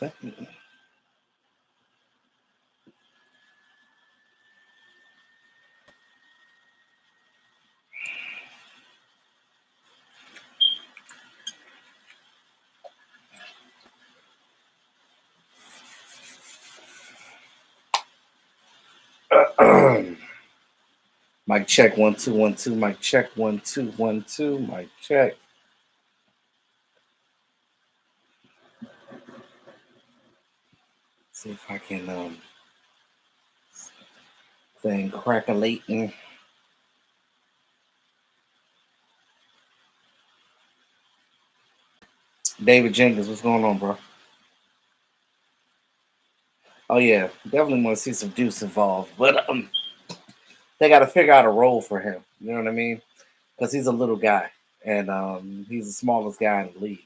thing. Mic check 1 2 1 2. Mic check 1 2 1 2. Mic check. See if I can thing crackalating. David Jenkins, what's going on, bro? Oh yeah, definitely want to see some Deuce involved, but they got to figure out a role for him. You know what I mean? Because he's a little guy, and he's the smallest guy in the league,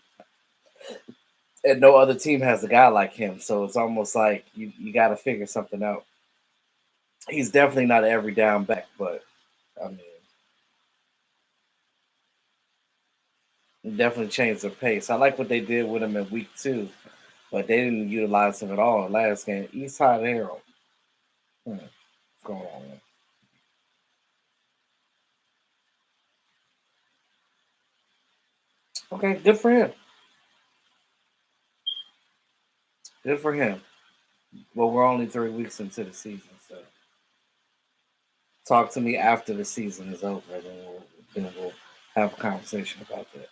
and no other team has a guy like him. So it's almost like you got to figure something out. He's definitely not an every down back, but I mean, he definitely changed their pace. I like what they did with him in week 2, but they didn't utilize him at all last game. East Side Herald. What's going on? Man? Okay, good for him. Good for him. Well, we're only 3 weeks into the season, so talk to me after the season is over, and then we'll have a conversation about that.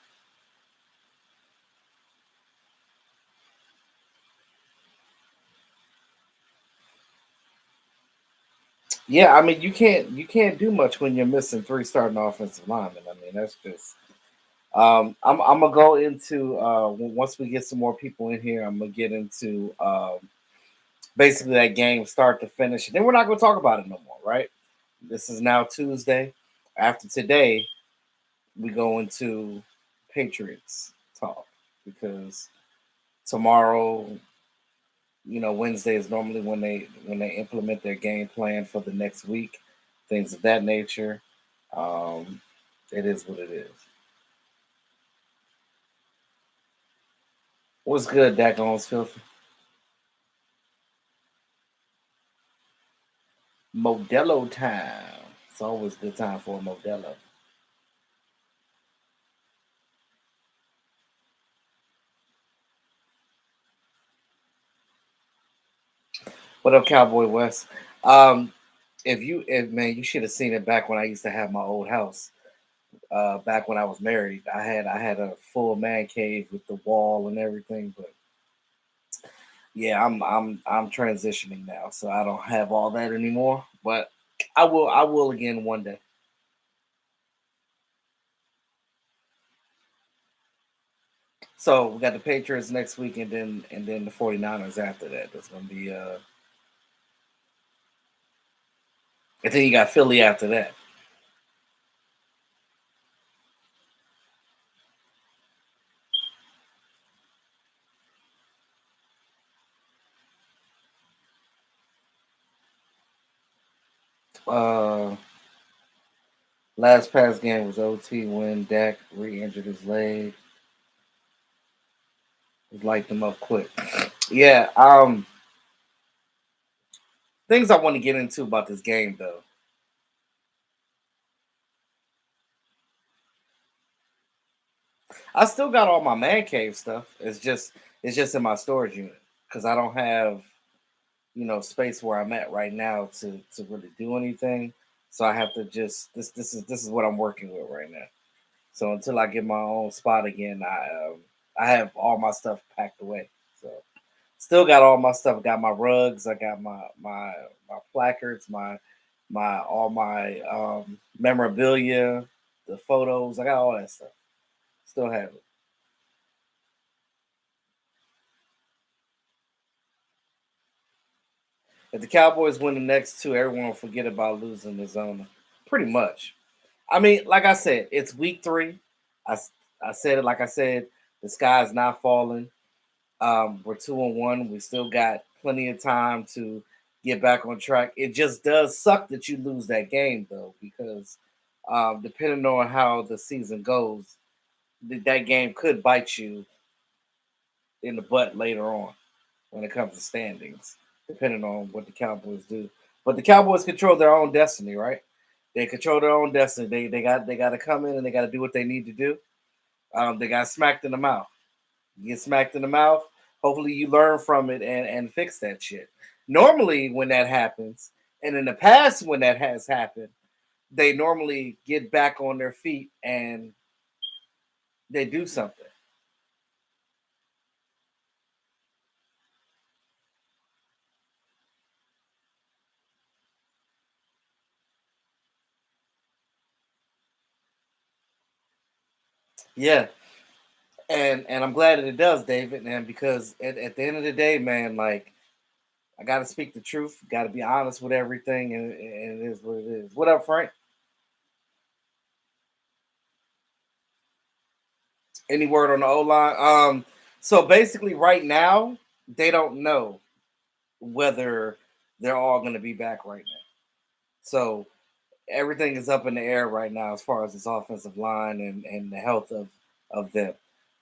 Yeah, I mean you can't do much when you're missing 3 starting offensive linemen. I mean that's just I'm gonna go into once we get some more people in here. I'm gonna get into basically that game start to finish, and then we're not gonna talk about it no more, right? This is now Tuesday. After today, we go into Patriots talk because tomorrow, Wednesday is normally when they implement their game plan for the next week, things of that nature. Um, it is what it is. What's good, Dak Filthy? Modelo time. It's always a good time for a Modelo. What up, Cowboy West? Um, if man, you should have seen it back when I used to have my old house. Back when I was married, I had a full man cave with the wall and everything. But yeah, I'm transitioning now, so I don't have all that anymore. But I will again one day. So we got the Patriots next week, and then the 49ers after that. That's gonna be and then you got Philly after that. Uh, Last past game was OT when Dak re-injured his leg. Just light them up quick. Yeah. Things I want to get into about this game though. I still got all my man cave stuff. It's just in my storage unit because I don't have space where I'm at right now to really do anything. So I have to just this is what I'm working with right now. So until I get my own spot again, I have all my stuff packed away. So still got all my stuff. I got my rugs. I got my placards. My all my memorabilia, the photos. I got all that stuff. Still have it. If the Cowboys win the next two, everyone will forget about losing the zona. Pretty much. I mean, like I said, it's week 3. I, I said it like I said. The sky's not falling. We're 2-1. We still got plenty of time to get back on track. It just does suck that you lose that game, though, because depending on how the season goes, that game could bite you in the butt later on. when it comes to standings, depending on what the Cowboys do. But the Cowboys control their own destiny, right? They control their own destiny. They got to come in and they got to do what they need to do. They got smacked in the mouth. You get smacked in the mouth. Hopefully, you learn from it and fix that shit. Normally, when that happens, and in the past when that has happened, they normally get back on their feet and they do something. Yeah, and I'm glad that it does, David, man, because at the end of the day, man, like I got to speak the truth, got to be honest with everything, and it is what it is. What up, Frank? Any word on the O line? So basically, right now they don't know whether they're all going to be back right now. So everything is up in the air right now as far as this offensive line and the health of them.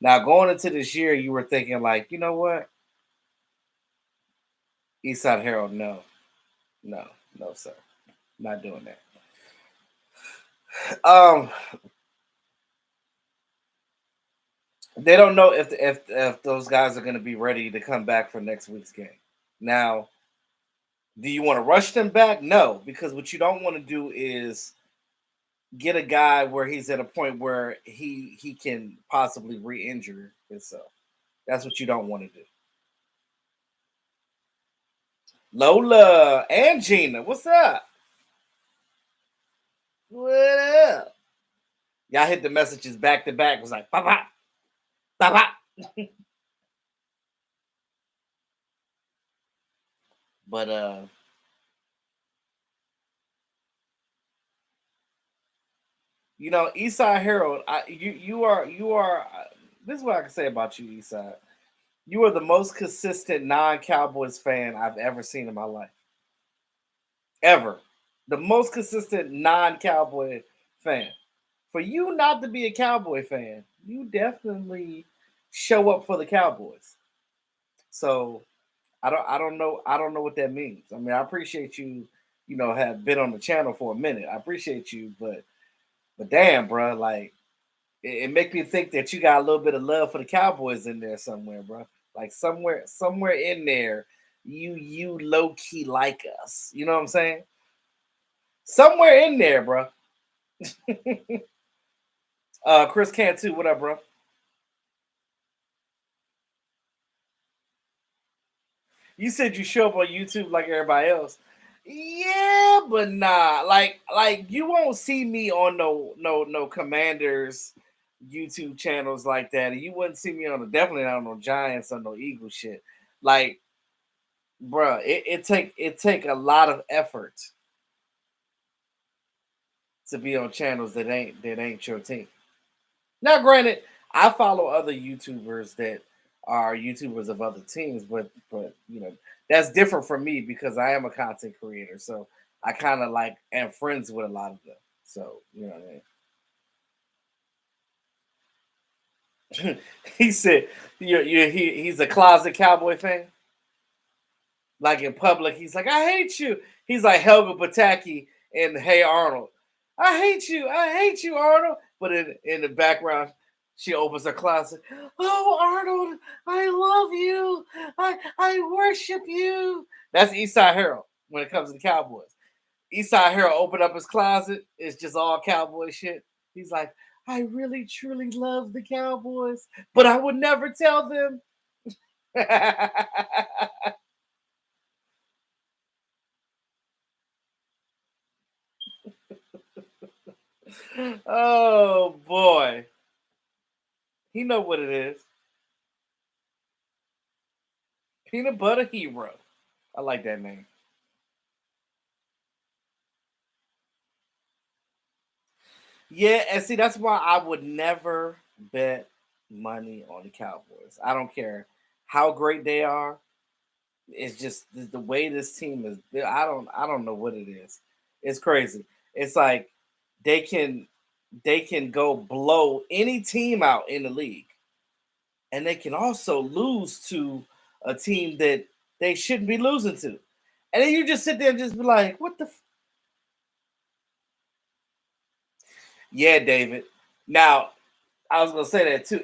Now going into this year, you were thinking like, you know what, Eastside Herald, no, no, no, sir, not doing that. Um, they don't know if those guys are going to be ready to come back for next week's game. Now, do you want to rush them back? No, because what you don't want to do is get a guy where he's at a point where he can possibly re-injure himself. That's what you don't want to do. Lola and Gina, what's up? What up? Y'all hit the messages back to back. It was like pop pop pop pop. But Eastside Herald, you are. This is what I can say about you, Eastside. You are the most consistent non-Cowboys fan I've ever seen in my life. Ever. The most consistent non-Cowboy fan. For you not to be a Cowboy fan, you definitely show up for the Cowboys. So I don't know what that means. I mean, I appreciate you, have been on the channel for a minute. I appreciate you, but damn, bro, like it make me think that you got a little bit of love for the Cowboys in there somewhere, bro. Like somewhere in there, you low key like us. You know what I'm saying? Somewhere in there, bro. Chris Cantu, what up, bro? You said you show up on YouTube like everybody else. Yeah, but nah. Like you won't see me on no Commanders YouTube channels like that. And you wouldn't see me on definitely not on no Giants or no Eagle shit. Like, bruh, it take a lot of effort to be on channels that ain't your team. Now, granted, I follow other YouTubers that are YouTubers of other teams, but that's different from me because I am a content creator. So I kind of like am friends with a lot of them. So you know what I mean. He said, he's a closet Cowboy fan. Like in public, he's like, I hate you. He's like Helga Pataki and Hey Arnold. I hate you. I hate you, Arnold. But in the background, she opens her closet. Oh, Arnold, I love you. I worship you. That's Eastside Harold when it comes to the Cowboys. Eastside Harold opened up his closet. It's just all cowboy shit. He's like, I really truly love the Cowboys, but I would never tell them. Oh boy. He know what it is. Peanut Butter Hero. I like that name. Yeah, and see that's why I would never bet money on the Cowboys. I don't care how great they are. It's just the way this team is built. I don't know what it is. It's crazy. It's like they can they can go blow any team out in the league, and they can also lose to a team that they shouldn't be losing to. And then you just sit there and just be like, what the yeah, David. Now, I was gonna say that too.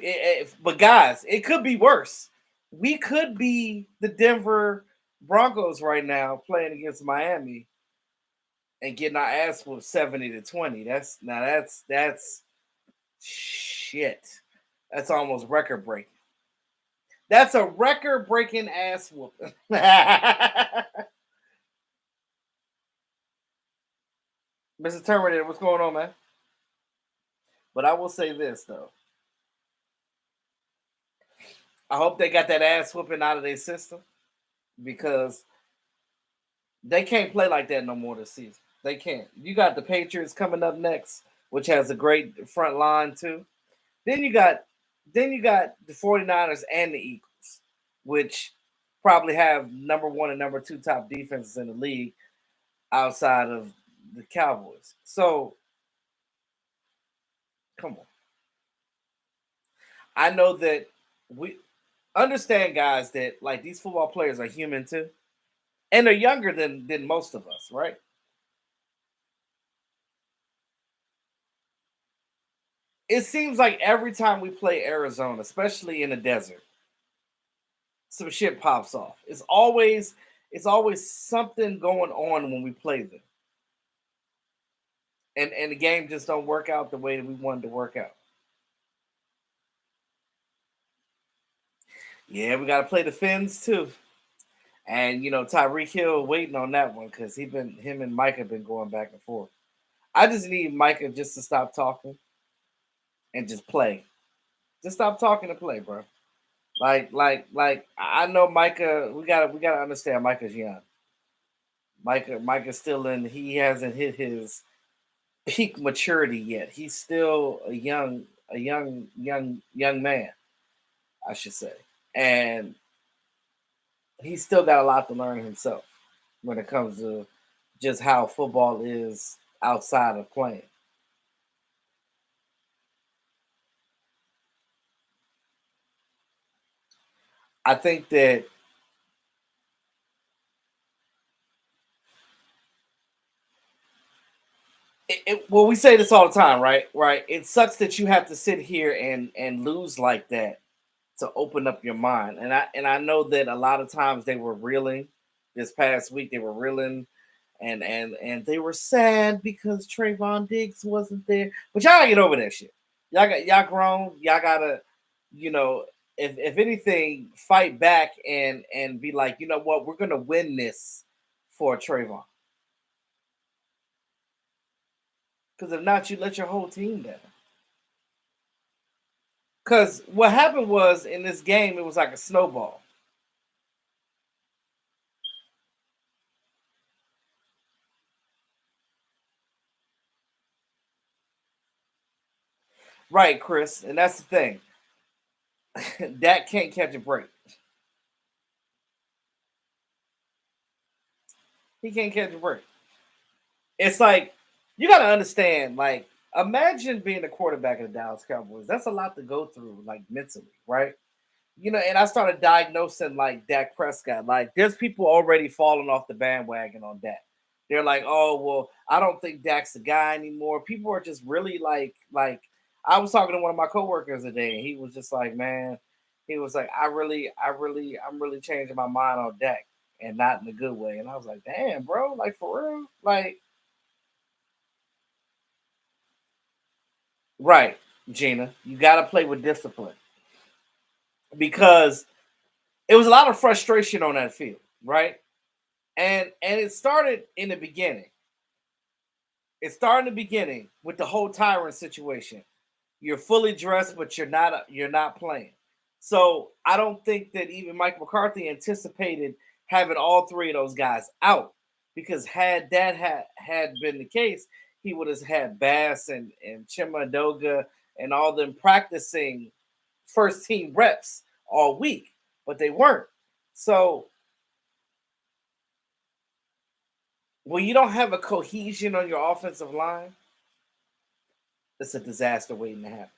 But guys, it could be worse. We could be the Denver Broncos right now playing against Miami and getting our ass whooped 70-20. That's shit. That's almost record breaking. That's a record breaking ass whooping. Mr. Terminator, what's going on, man? But I will say this though. I hope they got that ass whooping out of their system because they can't play like that no more this season. They can't. You got the Patriots coming up next, which has a great front line too. Then you got the 49ers and the Eagles, which probably have number one and number two top defenses in the league outside of the Cowboys. So come on. I know that we understand guys that like these football players are human too. And they're younger than most of us, right? It seems like every time we play Arizona, especially in the desert, some shit pops off. It's always something going on when we play them. And the game just don't work out the way that we wanted to work out. Yeah, we gotta play the Finns too. And Tyreek Hill waiting on that one because him and Mike have been going back and forth. I just need Micah just to stop talking and just play. Just stop talking and play, bro. Like I know Micah. We gotta understand Micah's young. Micah's still in. He hasn't hit his peak maturity yet. He's still a young man, I should say, and he's still got a lot to learn himself when it comes to just how football is outside of playing. I think that well, we say this all the time, right? Right. It sucks that you have to sit here and lose like that to open up your mind. And I know that a lot of times they were reeling this past week. They were reeling and they were sad because Trayvon Diggs wasn't there. But y'all gotta get over that shit. Y'all grown. Y'all gotta, you know, if anything, fight back and be like, you know what, we're gonna win this for Trayvon. Because if not, you let your whole team down. Because what happened was in this game, it was like a snowball. Right, Chris. And that's the thing. Dak can't catch a break. He can't catch a break. It's like you got to understand. Like, imagine being the quarterback of the Dallas Cowboys. That's a lot to go through, like mentally, right? And I started diagnosing like Dak Prescott. Like, there's people already falling off the bandwagon on Dak. They're like, oh well, I don't think Dak's the guy anymore. People are just really like. I was talking to one of my coworkers today, and he was just like, man, he was like, I'm really changing my mind on Dak, and not in a good way. And I was like, damn, bro, like for real, like right, Gina, you got to play with discipline because it was a lot of frustration on that field, right? And it started in the beginning. It started in the beginning with the whole Tyron situation. You're fully dressed, but you're not playing. So I don't think that even Mike McCarthy anticipated having all three of those guys out because had that had been the case, he would have had Bass and Chimadoga and all them practicing first team reps all week, but they weren't. So when you don't have a cohesion on your offensive line, it's a disaster waiting to happen.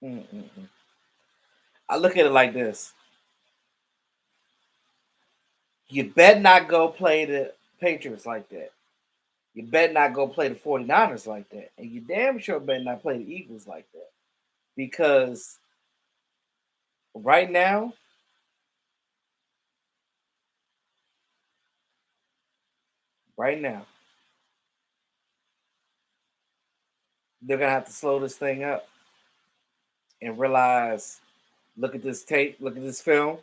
Mm-mm-mm. I look at it like this: you bet not go play the Patriots like that. You bet not go play the 49ers like that. And you damn sure better not play the Eagles like that. Because right now, right now, they're gonna have to slow this thing up and realize, look at this tape, look at this film,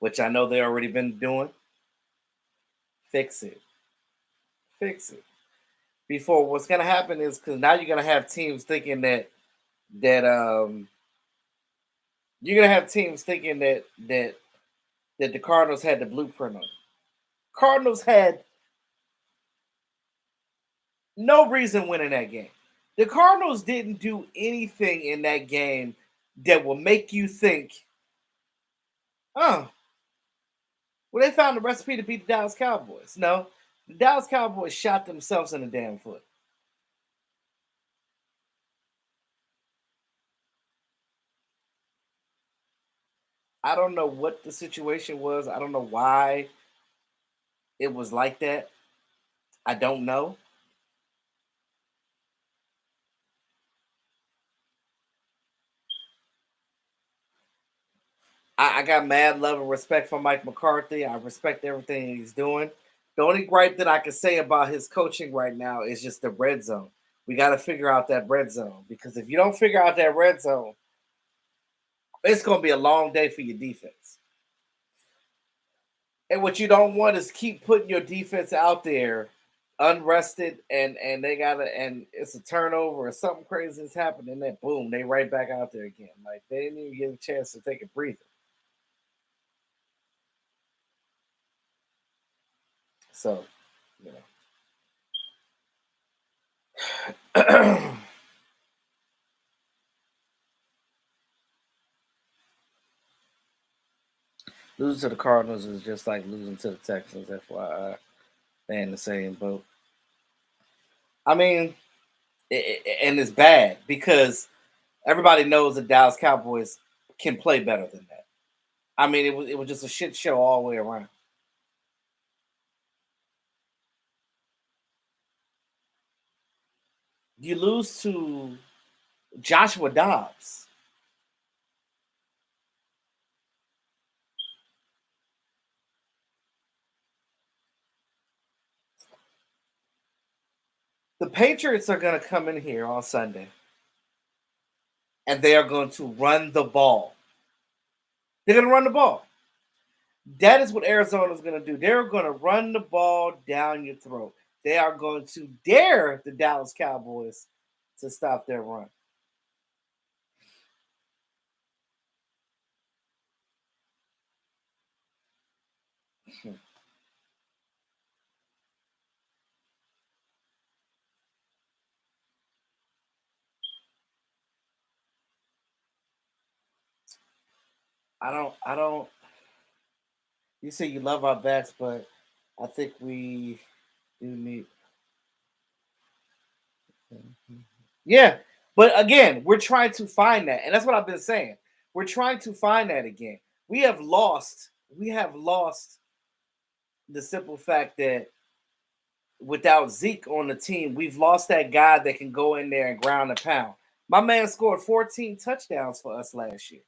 which I know they already been doing. Fix it. Fix it. Before what's gonna happen is because now you're gonna have teams thinking that you're gonna have teams thinking that the Cardinals had the blueprint on it. Cardinals had no reason winning that game. The Cardinals didn't do anything in that game that will make you think, oh, well, they found the recipe to beat the Dallas Cowboys. No, the Dallas Cowboys shot themselves in the damn foot. I don't know what the situation was. I don't know why it was like that. I don't know. I got mad love and respect for Mike McCarthy. I respect everything he's doing. The only gripe that I can say about his coaching right now is just the red zone. We got to figure out that red zone because if you don't figure out that red zone, it's going to be a long day for your defense. And what you don't want is keep putting your defense out there unrested and they got to, and it's a turnover or something crazy is happening, and then boom, they right back out there again. Like they didn't even get a chance to take a breather. So, you know. Losing to the Cardinals is just like losing to the Texans, FYI. They in the same boat. I mean, and it's bad because everybody knows the Dallas Cowboys can play better than that. I mean, it was just a shit show all the way around. You lose to Joshua Dobbs. The Patriots are going to come in here on Sunday and they are going to run the ball. They're going to run the ball. That is what Arizona is going to do. They're going to run the ball down your throat. They are going to dare the Dallas Cowboys to stop their run. I don't. You say you love our backs, but I think we do need. Yeah, but again, we're trying to find that, and that's what I've been saying. We're trying to find that again. We have lost. We have lost the simple fact that without Zeke on the team, we've lost that guy that can go in there and ground and pound. My man scored 14 touchdowns for us last year.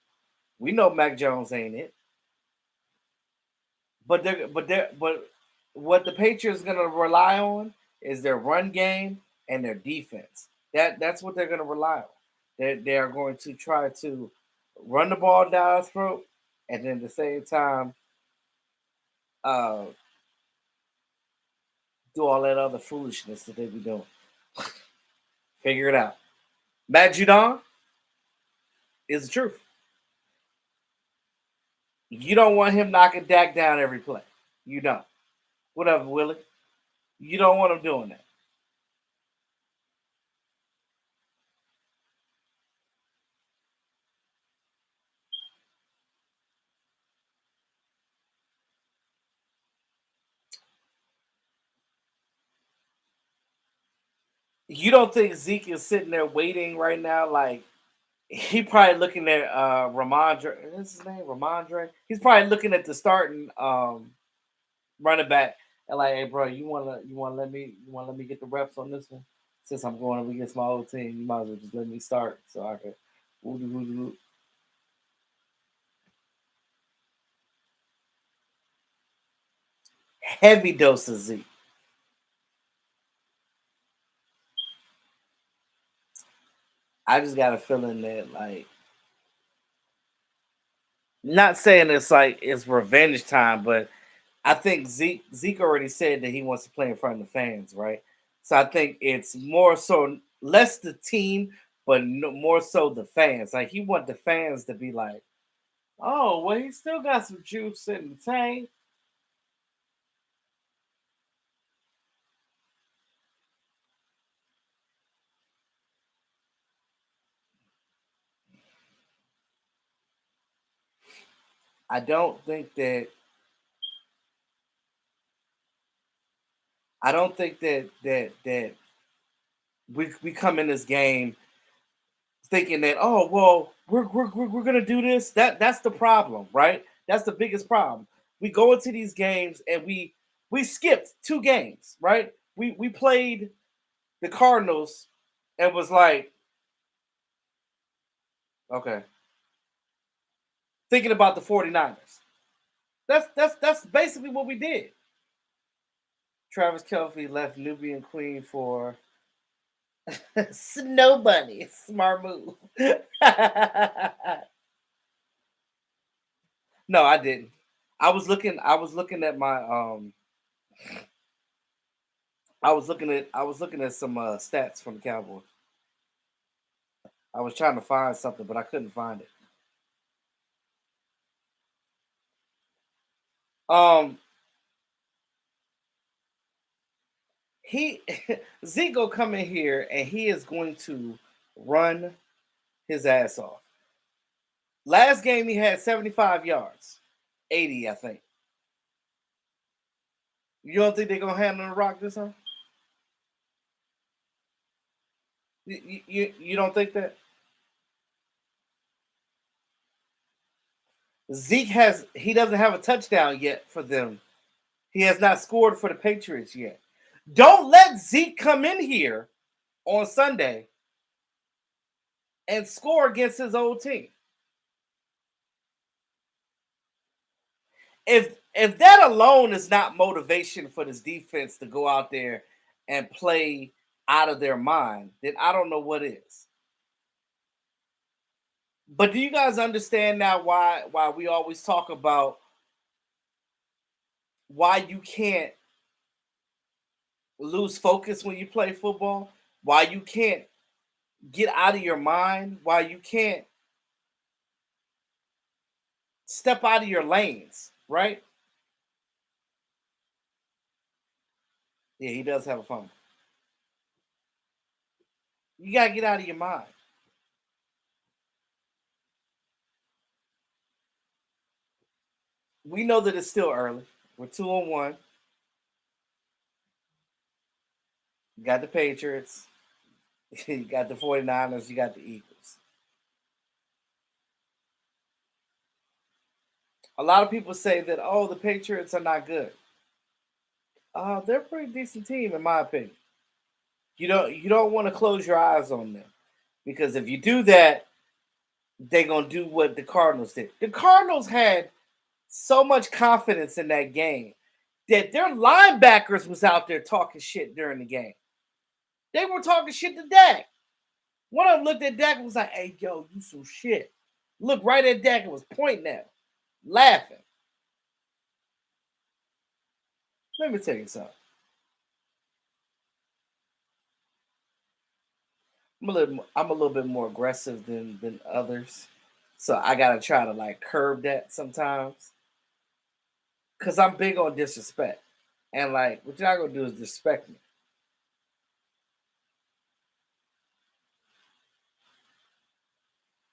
We know Mac Jones ain't it, but what the Patriots going to rely on is their run game and their defense. That's what they're going to rely on. They are going to try to run the ball down our throat, and then at the same time, uh, do all that other foolishness that they be doing. Figure it out. Matt Judon is the truth. You don't want him knocking Dak down every play. You don't. Whatever, Willie. You don't want him doing that. You don't think Zeke is sitting there waiting right now? Like he probably looking at Ramondre. What's his name? Ramondre. He's probably looking at the starting running back and like, hey, bro, you wanna let me get the reps on this one? Since I'm going up against my old team, you might as well just let me start so I can. Heavy dose of Zeke. I just got a feeling that like, not saying it's like it's revenge time, but I think Zeke already said that he wants to play in front of the fans, right? So I think it's more so less the team, but more so the fans. Like he want the fans to be like, oh, well, he still got some juice in the tank. I don't think that I don't think that we come in this game thinking that, oh, well, we're gonna do this. That's the problem, right? That's the biggest problem. We go into these games and we skipped two games, right? We played the Cardinals and was like, okay, thinking about the 49ers. That's basically what we did. Travis Kelce left Nubian Queen for Snow Bunny. Smart move. No, I didn't. I was looking at my I was looking at some stats from the Cowboys. I was trying to find something, but I couldn't find it. Um, he Zeke go come in here and he is going to run his ass off. Last game he had 75 yards, 80, I think. You don't think they're gonna handle the rock this time? You don't think that? Zeke has he doesn't have a touchdown yet for them. He has not scored for the Patriots yet. Don't let Zeke come in here on Sunday and score against his old team. If that alone is not motivation for this defense to go out there and play out of their mind, then I don't know what is. But do you guys understand now why we always talk about why you can't lose focus when you play football? Why you can't get out of your mind? Why you can't step out of your lanes, right? Yeah, he does have a fumble. You gotta get out of your mind. We know that it's still early. We're 2-1. You got the Patriots. You got the 49ers. You got the Eagles. A lot of people say that, oh, the Patriots are not good. They're a pretty decent team, in my opinion. You don't want to close your eyes on them because if you do that, they're gonna do what the Cardinals did. The Cardinals had so much confidence in that game that their linebackers was out there talking shit during the game. They were talking shit to Dak. One of them looked at Dak and was like, "Hey, yo, you some shit." Looked right at Dak and was pointing at him, laughing. Let me tell you something. I'm a little bit more aggressive than others, so I gotta try to like curb that sometimes because I'm big on disrespect, and like what y'all gonna do is disrespect me,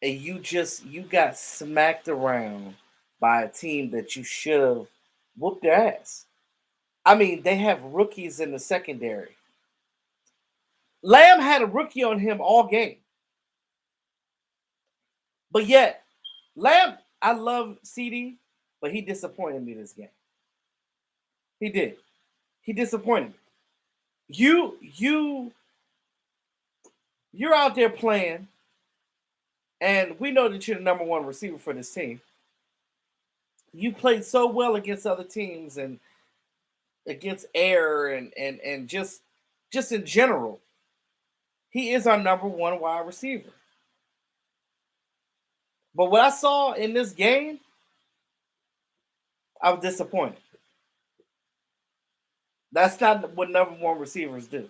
and you got smacked around by a team that you should have whooped their ass. I mean, they have rookies in the secondary. Lamb had a rookie on him all game. But yet, Lamb, I love CD, but he disappointed me this game. He did. He disappointed me. You you're out there playing, and we know that you're the number one receiver for this team. You played so well against other teams and against air and just in general. He is our number one wide receiver. But what I saw in this game, I was disappointed. That's not what number one receivers do.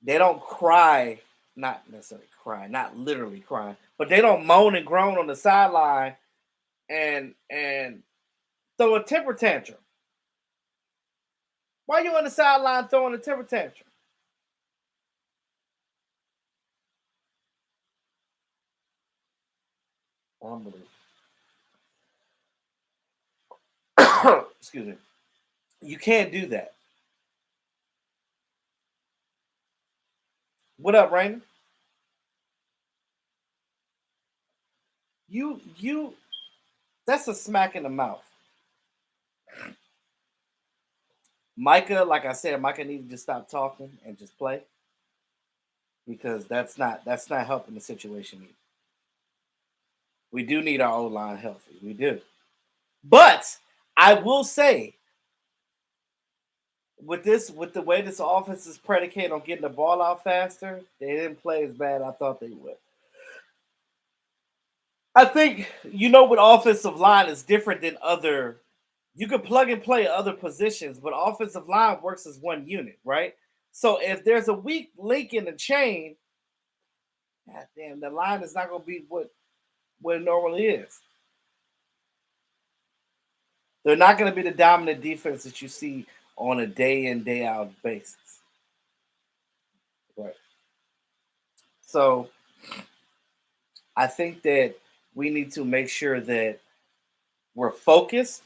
They don't cry, not necessarily cry, not literally crying, but they don't moan and groan on the sideline and throw a temper tantrum. Why are you on the sideline throwing a temper tantrum? Unbelievable. Excuse me. You can't do that. What up, Raymond? You that's a smack in the mouth. Micah, like I said, Micah needed to stop talking and just play because that's not helping the situation either. We do need our O line healthy. We do. But I will say, with the way this offense is predicated on getting the ball out faster, they didn't play as bad as I thought they would. I think with offensive line is different than other. You could plug and play other positions, but offensive line works as one unit, right? So if there's a weak link in the chain, God damn, the line is not going to be what it normally is. They're not going to be the dominant defense that you see on a day in, day out basis. Right. So I think that we need to make sure that we're focused.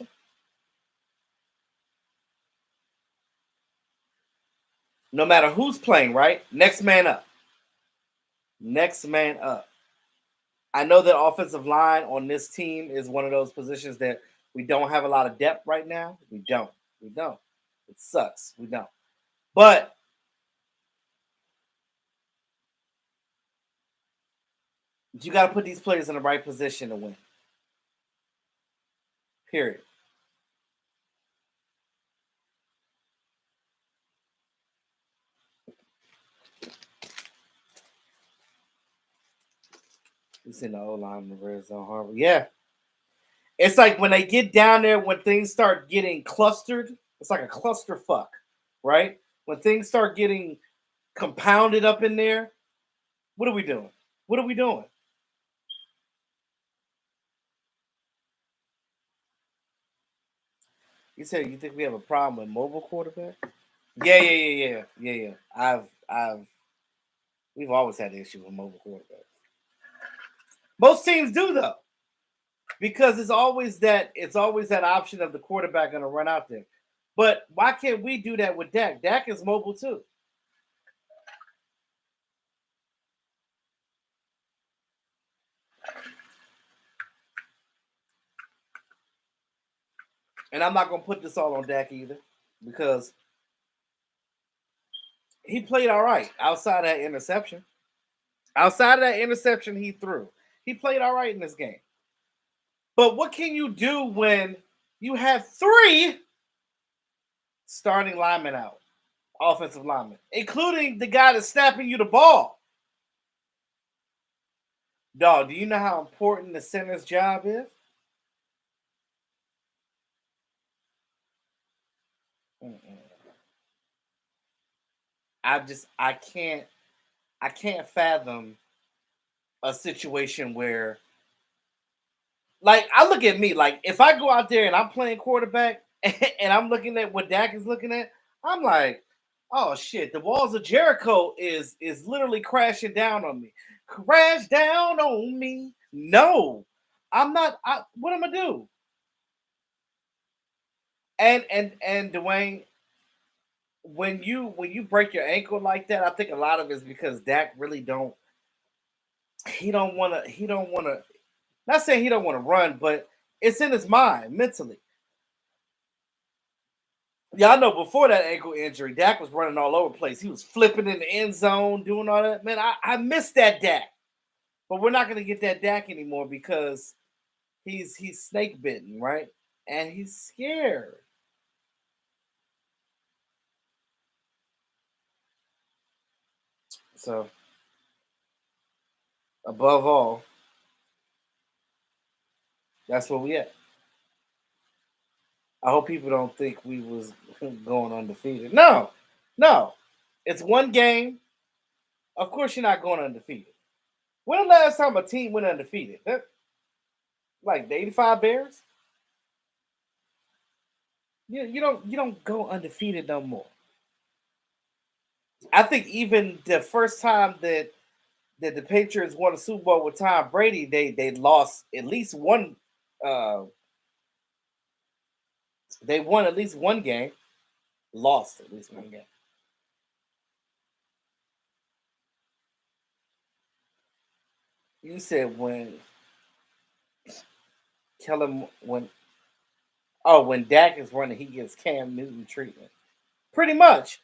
No matter who's playing, right? Next man up. Next man up. I know that offensive line on this team is one of those positions that we don't have a lot of depth right now. We don't. We don't. It sucks. We don't. But you got to put these players in the right position to win. Period. You seen the O line in the red zone, Harvard. Yeah. It's like when they get down there, when things start getting clustered, it's like a cluster fuck, right? When things start getting compounded up in there, what are we doing? What are we doing? You said you think we have a problem with mobile quarterback? Yeah. We've always had the issue with mobile quarterbacks. Most teams do though, because it's always that option of the quarterback going to run out there. But why can't we do that with Dak? Dak is mobile too. And I'm not going to put this all on Dak either, because he played all right outside of that interception. Outside of that interception he threw, he played all right in this game. But what can you do when you have three starting linemen out, offensive linemen, including the guy that's snapping you the ball? Dog, do you know how important the center's job is? Mm-mm. I can't fathom a situation where, like, I look at me, like, if I go out there and I'm playing quarterback and I'm looking at what Dak is looking at, I'm like, oh shit, the walls of Jericho is literally crashing down on me. Crash down on me. No, I'm not. What am I do? And Dwayne, when you break your ankle like that, I think a lot of it's because Dak really don't he don't wanna not saying he don't want to run, but it's in his mind mentally. Yeah, I know before that ankle injury, Dak was running all over the place. He was flipping in the end zone, doing all that. Man, I miss that Dak. But we're not gonna get that Dak anymore because he's snake bitten, right? And he's scared. So above all, that's where we at. I hope people don't think we was going undefeated. No, no. It's one game. Of course, you're not going undefeated. When the last time a team went undefeated? Like the '85 Bears. You don't go undefeated no more. I think even the first time that the Patriots won a Super Bowl with Tom Brady, they lost at least one. Uh, they won at least one game, lost at least one game. You said when Kellen when Dak is running, he gets Cam Newton treatment. Pretty much,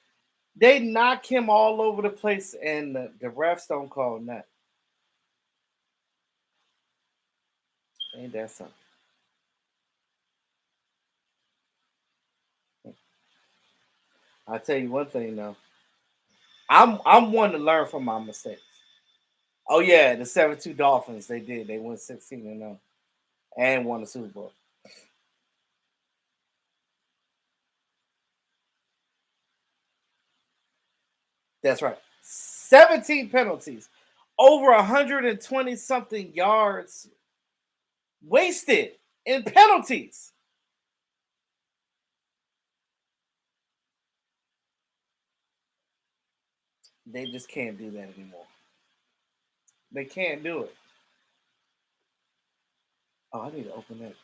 they knock him all over the place, and the refs don't call nothing. Ain't that something? I'll tell you one thing though. I'm one to learn from my mistakes. Oh yeah, the 7-2 Dolphins, they did. They went 16-0 and won the Super Bowl. That's right. 17 penalties. Over 120 something yards wasted in penalties. They just can't do that anymore. They can't do it. Oh, I need to open that.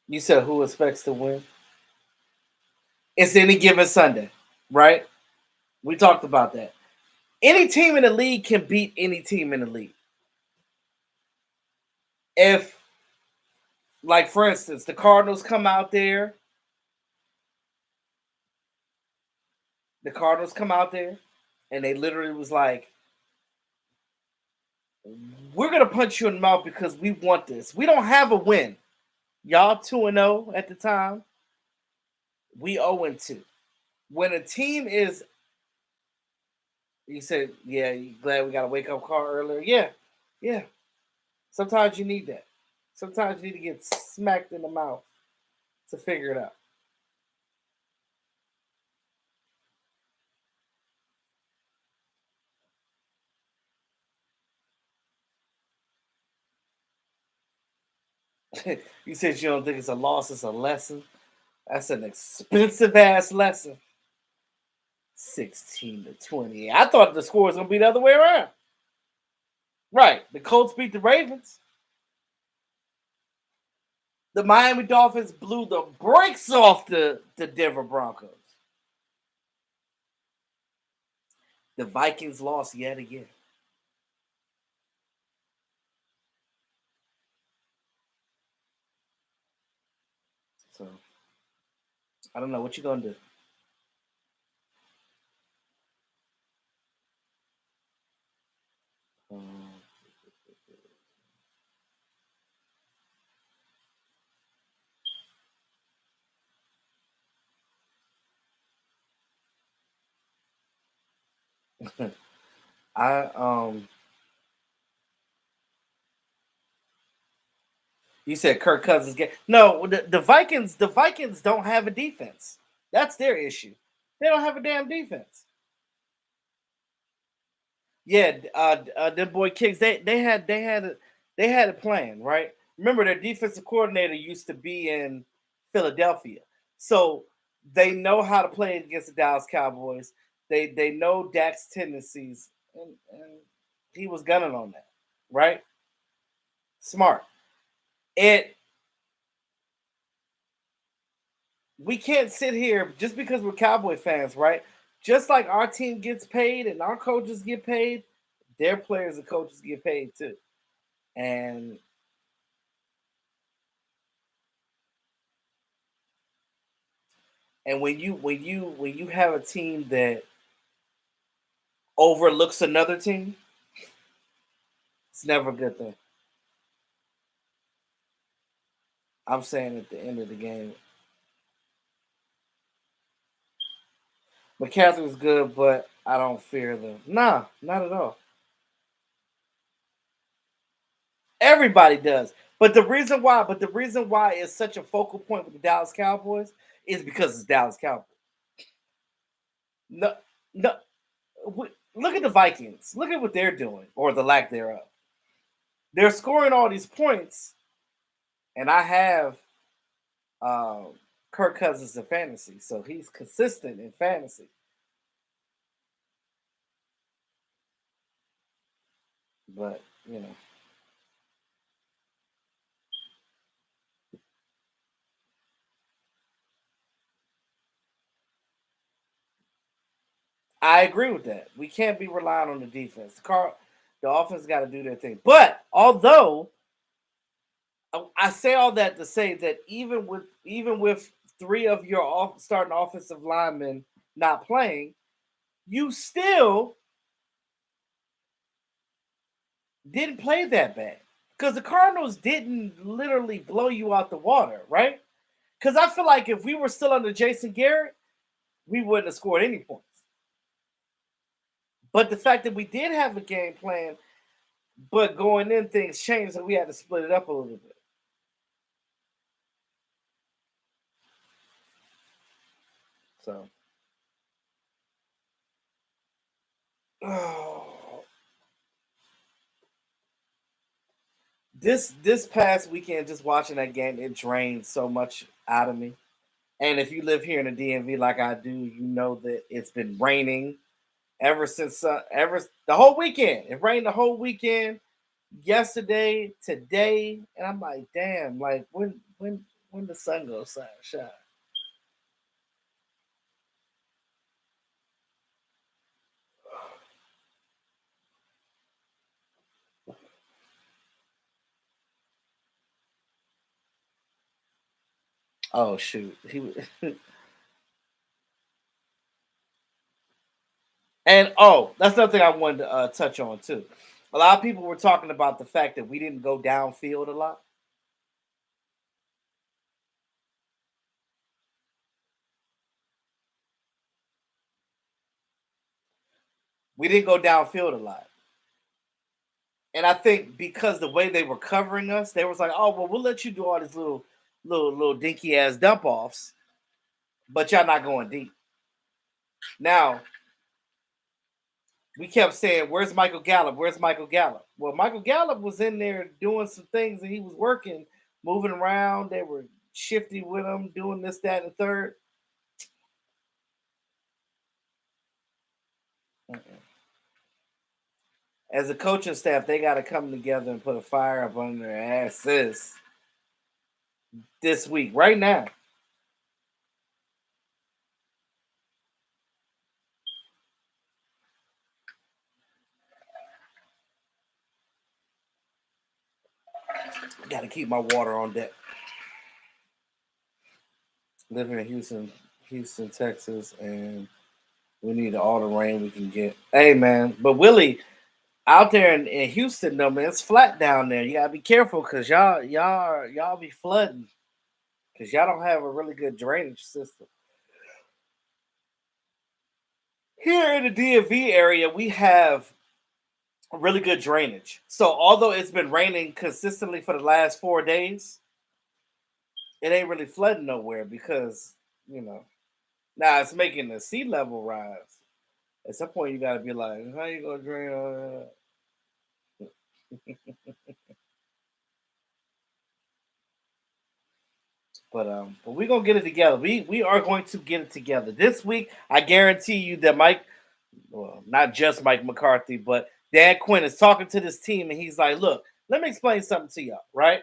You said who expects to win? It's any given Sunday, right? We talked about that. Any team in the league can beat any team in the league. If, like, for instance, the Cardinals come out there, and they literally was like, we're gonna punch you in the mouth because we want this. We don't have a win. Y'all 2-0 at the time. We 0-2. When a team is, you said, yeah, you glad we got a wake up call earlier. Yeah, yeah. Sometimes you need that. Sometimes you need to get smacked in the mouth to figure it out. You said you don't think it's a loss, it's a lesson. That's an expensive ass lesson. 16-20. I thought the score was gonna be the other way around. Right. The Colts beat the Ravens. The Miami Dolphins blew the brakes off the Denver Broncos. The Vikings lost yet again. So I don't know what you're gonna do. Um, I You said Kirk Cousins get no the Vikings. The Vikings don't have a defense. That's their issue. They don't have a damn defense. Yeah, them boy kicks. They had a plan, right? Remember, their defensive coordinator used to be in Philadelphia, so they know how to play against the Dallas Cowboys. They know Dak's tendencies, and he was gunning on that, right? Smart. It. we can't sit here just because we're Cowboy fans, right? Just like our team gets paid and our coaches get paid, their players and coaches get paid too. And when you have a team that overlooks another team, it's never a good thing. I'm saying at the end of the game, McCaffrey was good, but I don't fear them. Nah, not at all. Everybody does. But the reason why it's such a focal point with the Dallas Cowboys is because it's Dallas Cowboys. No, no. Look at the Vikings. Look at what they're doing, or the lack thereof. They're scoring all these points, and I have um, Kirk Cousins in fantasy, so he's consistent in fantasy. But you know, I agree with that. We can't be relying on the defense. The offense got to do their thing. But although I say all that to say that even with three of your starting offensive linemen not playing, you still didn't play that bad because the Cardinals didn't literally blow you out the water, right? Because I feel like if we were still under Jason Garrett, we wouldn't have scored any points. But the fact that we did have a game plan, but going in things changed, and we had to split it up a little bit. So, oh, this past weekend, just watching that game, it drained so much out of me. And if you live here in the DMV like I do, you know that it's been raining ever since ever the whole weekend. It rained the whole weekend, yesterday, today, and I'm like, damn, like when the sun goes shine. Oh shoot, and that's another thing I wanted to touch on too. A lot of people were talking about the fact that we didn't go downfield a lot. We didn't go downfield a lot. And I think because the way they were covering us, they was like, "Oh well, we'll let you do all these little dinky ass dump offs, but y'all not going deep." Now we kept saying, "Where's Michael Gallup? Where's Michael Gallup?" Well, Michael Gallup was in there doing some things, and he was working, moving around. They were shifty with him, doing this, that, and the third. As a coaching staff, they got to come together and put a fire up under their asses this week, right now. Got to keep my water on deck. Living in Houston, Texas, and we need all the rain we can get. Hey, man, but Willie, out there in Houston, though, man, it's flat down there. You gotta be careful because y'all be flooding because y'all don't have a really good drainage system. Here in the DMV area, we have really good drainage. So although it's been raining consistently for the last 4 days, it ain't really flooding nowhere because you know now it's making the sea level rise. At some point, you gotta be like, how you gonna drain all that? But we're gonna get it together. We are going to get it together this week. I guarantee you that Mike, well, not just Mike McCarthy, but Dan Quinn is talking to this team, and he's like, "Look, let me explain something to y'all. Right?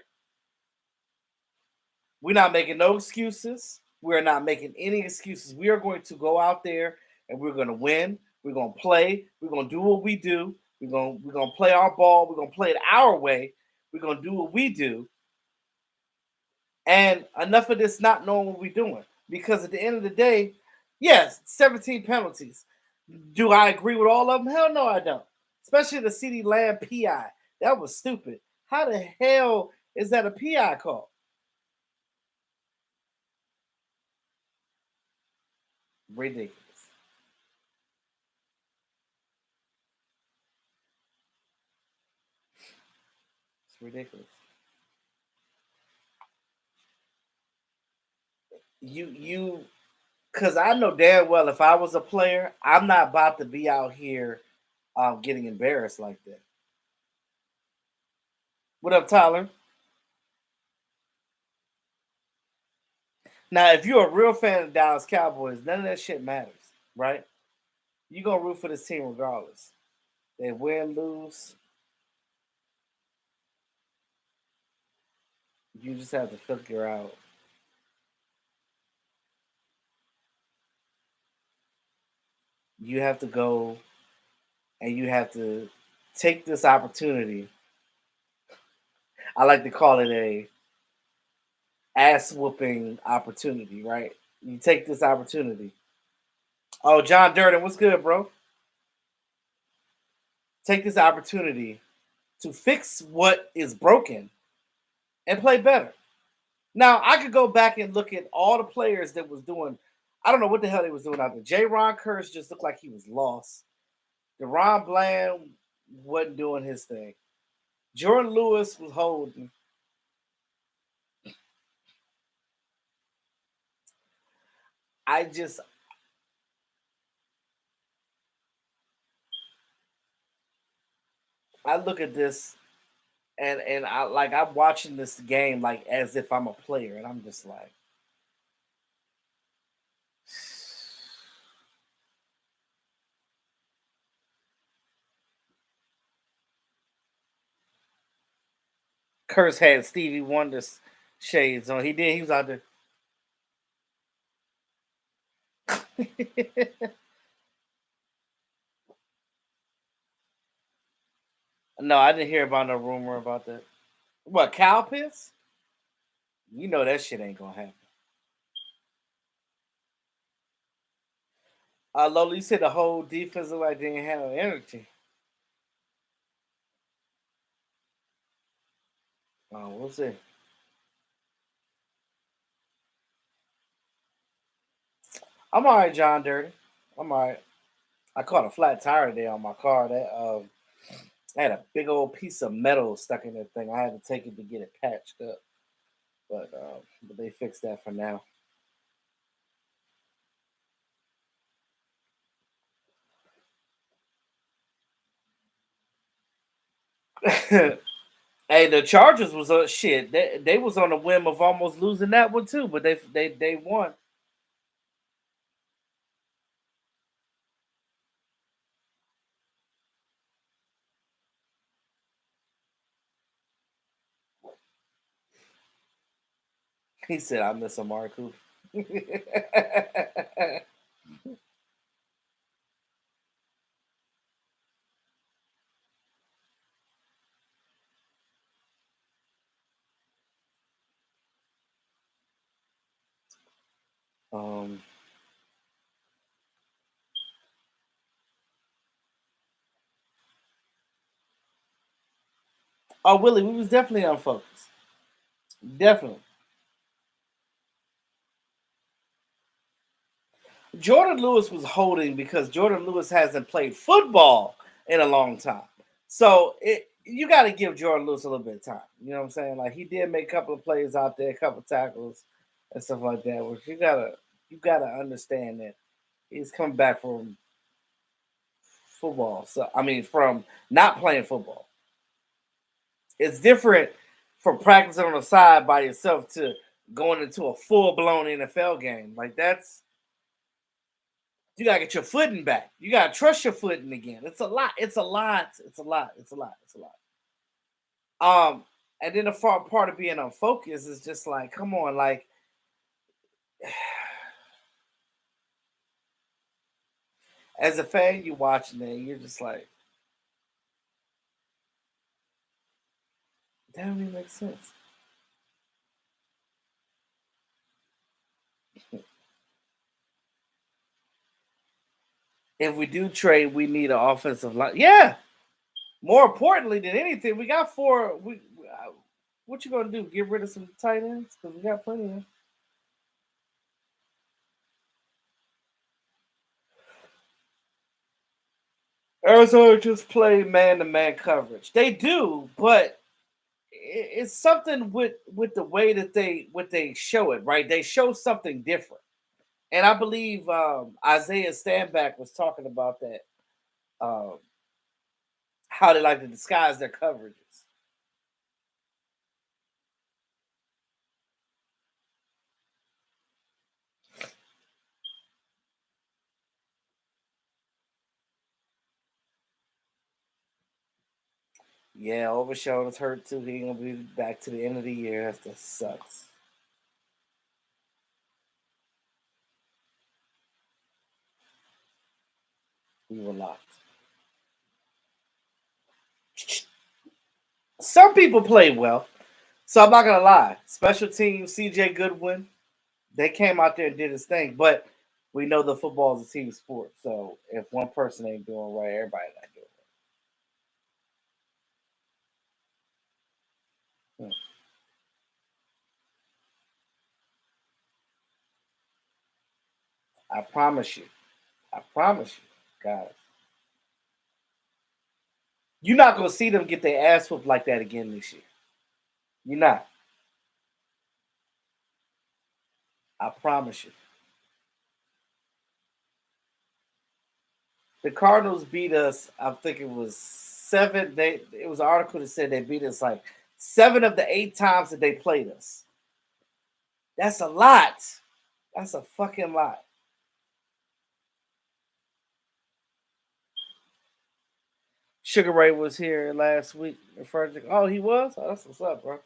We're not making no excuses. We're not making any excuses. We are going to go out there and we're going to win. We're going to play. We're going to do what we do. We're going to play our ball. We're going to play it our way. We're going to do what we do. And enough of this not knowing what we're doing. Because at the end of the day, yes, 17 penalties. Do I agree with all of them? Hell no, I don't. Especially the CD Lamb PI. That was stupid. How the hell is that a PI call? Ridiculous. It's ridiculous. You because I know damn well if I was a player, I'm not about to be out here getting embarrassed like that. What up, Tyler? Now, if you're a real fan of Dallas Cowboys, none of that shit matters, right? You're gonna root for this team regardless. They win, lose, you just have to figure out. You have to go and you have to take this opportunity. I like to call it a ass whooping opportunity, right? You take this opportunity. Oh, John Durden, what's good, bro? Take this opportunity to fix what is broken and play better. Now, I could go back and look at all the players that was doing. I don't know what the hell they was doing out there. J. Ron Curse just looked like he was lost. Deron Bland wasn't doing his thing. Jordan Lewis was holding. I just I look at this and I like I'm watching this game like as if I'm a player, and I'm just like, Curse had Stevie Wonder's shades on. He did. He was out there. No, I didn't hear about no rumor about that. What, cow piss? You know that shit ain't gonna happen. Lola, you said the whole defense looked like they didn't have no energy. Oh, we'll see. I'm all right, John Dirty. I'm all right. I caught a flat tire today on my car. That I had a big old piece of metal stuck in that thing. I had to take it to get it patched up, but they fixed that for now. Hey, the Chargers was shit. They was on the whim of almost losing that one too, but they won. He said, "I miss Amari Cooper." um, oh, Willie, we was definitely unfocused. Definitely. Jordan Lewis was holding because Jordan Lewis hasn't played football in a long time. So you got to give Jordan Lewis a little bit of time. You know what I'm saying? Like he did make a couple of plays out there, a couple of tackles and stuff like that. Which you gotta understand that he's coming back from football. So I mean, from not playing football, it's different from practicing on the side by yourself to going into a full blown NFL game. Like that's you gotta get your footing back. You gotta trust your footing again. It's a lot. It's a lot. It's a lot. It's a lot. It's a lot. Um, and then the far part of being unfocused is just like, come on, like As a fan, you watching it, you're just like, that don't even make sense. If we do trade, we need an offensive line. Yeah. More importantly than anything, we got four. What you gonna do? Get rid of some tight ends because we got plenty of. Arizona just play man-to-man coverage. They do, but it's something with the way that they show it. Right? They show something different, and I believe Isaiah Standback was talking about that. Um, how they like to disguise their coverages. Yeah, Overshown hurt too. He ain't gonna be back to the end of the year. That sucks. We were locked. Some people played well, so I'm not gonna lie. Special team, CJ Goodwin, they came out there and did his thing. But we know the football is a team sport, so if one person ain't doing right, everybody not doing right. I promise you. I promise you, guys. You're not gonna see them get their ass whooped like that again this year. You're not. I promise you. The Cardinals beat us. I think it was seven. It was an article that said they beat us like 7 of the 8 times that they played us. That's a lot. That's a fucking lot. Sugar Ray was here last week. Oh, he was? Oh, that's what's up, bro.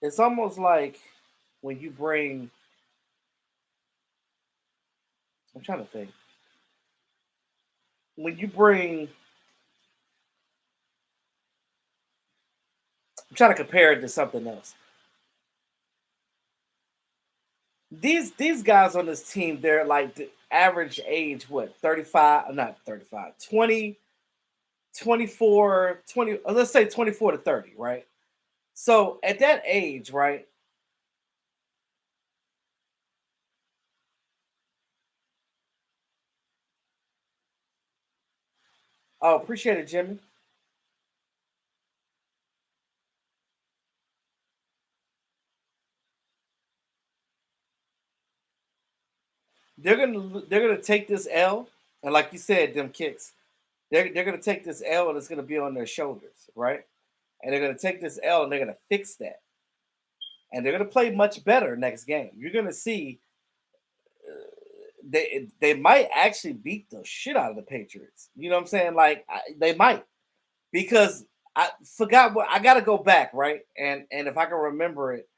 It's almost like when you bring, I'm trying to think, when you bring, I'm trying to compare it to something else. These guys on this team, they're like the average age, what, 35, not 35, 20, 24, 20, let's say 24 to 30, right? So at that age, right? Oh, appreciate it, Jimmy. They're gonna take this L, and like you said, them kicks. They're gonna take this L and it's gonna be on their shoulders, right? And they're gonna take this L and they're gonna fix that, and they're gonna play much better next game. You're gonna see they might actually beat the shit out of the Patriots. You know what I'm saying? Like they might because I forgot what I got to go back, right? And if I can remember it,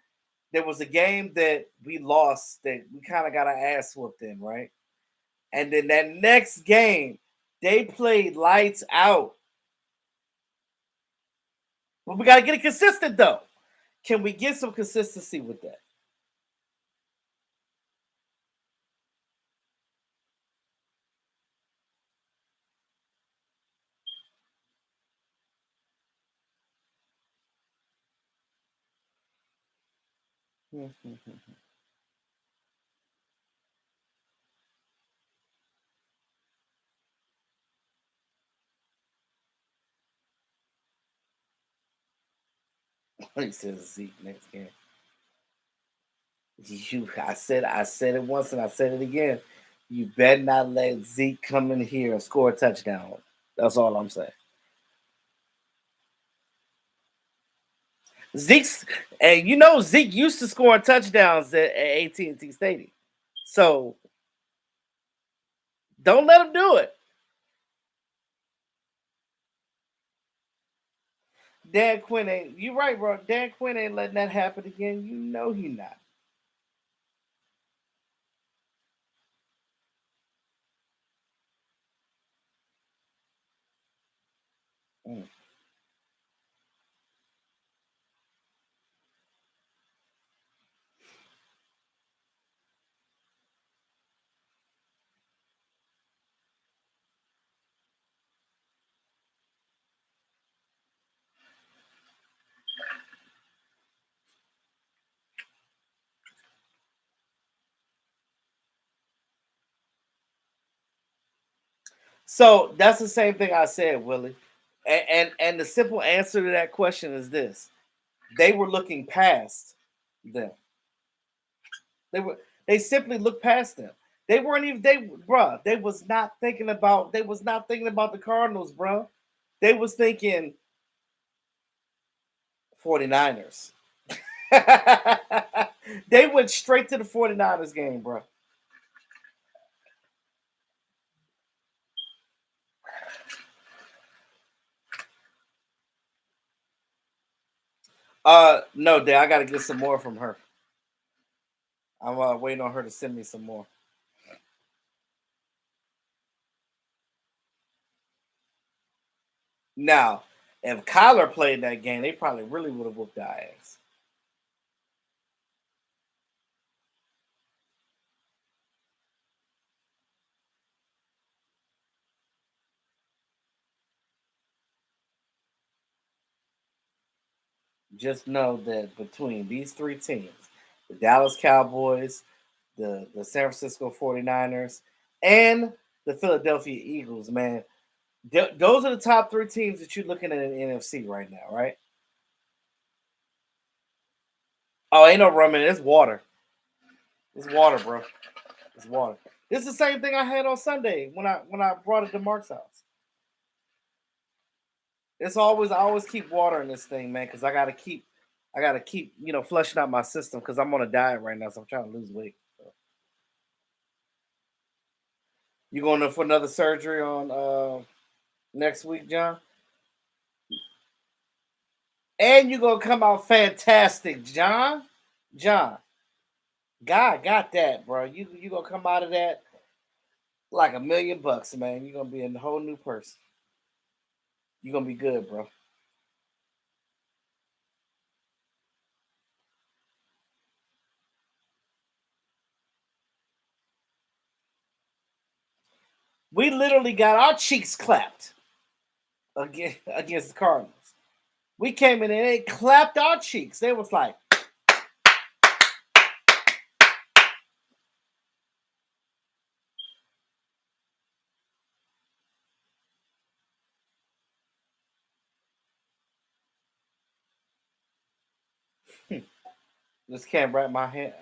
there was a game that we lost that we kind of got our ass whooped in, right? And then that next game, they played lights out. But we got to get it consistent though. Can we get some consistency with that? He says Zeke next game. I said it once and I said it again. You better not let Zeke come in here and score a touchdown. That's all I'm saying. Zeke's and you know Zeke used to scoring touchdowns at AT&T Stadium. So Don't let him do it. Dan Quinn ain't. You right, bro. Dan Quinn ain't letting that happen again. You know he not. Mm. So that's the same thing I said, Willie. And the simple answer to that question is this: they were looking past them. They simply looked past them. They weren't even bruh. They was not thinking about the Cardinals, bruh. They was thinking 49ers. They went straight to the 49ers game, bro. No, Dad, I gotta get some more from her. I'm waiting on her to send me some more. Now, if Kyler played that game, they probably really would have whooped our ass. Just know that between these three teams, the Dallas Cowboys, the San Francisco 49ers, and the Philadelphia Eagles, man, those are the top three teams that you're looking at in the NFC right now, right? Oh, ain't no rum in it. It's water. It's water, bro. It's water. It's the same thing I had on Sunday when I brought it to Mark's house. It's always I always keep water in this thing, man, because I gotta keep flushing out my system because I'm on a diet right now, so I'm trying to lose weight. So. You going for another surgery on next week, John? And you gonna come out fantastic, John. John, God got that, bro. You gonna come out of that like $1,000,000, man. You're gonna be a whole new person. You're gonna be good, bro. We literally got our cheeks clapped against the Cardinals. We came in and they clapped our cheeks. They was like, just can't wrap my head,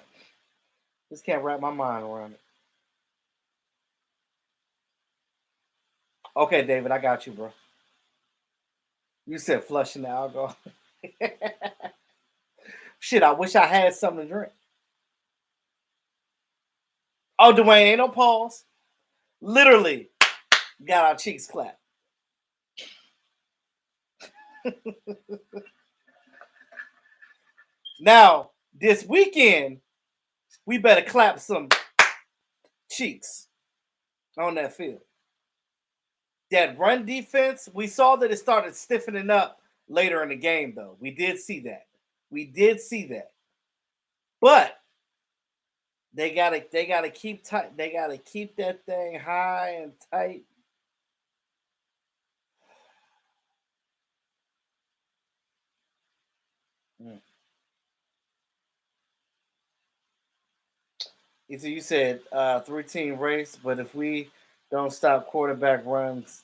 just can't wrap my mind around it. Okay, David, I got you, bro. You said flushing the alcohol. Shit, I wish I had something to drink. Oh, Dwayne, ain't no pause. Literally got our cheeks clapped. Now, this weekend, we better clap some cheeks on that field. That run defense, we saw that it started stiffening up later in the game, though. We did see that. We did see that. But they gotta keep tight. They gotta keep that thing high and tight. Mm. You said three-team race, but if we don't stop quarterback runs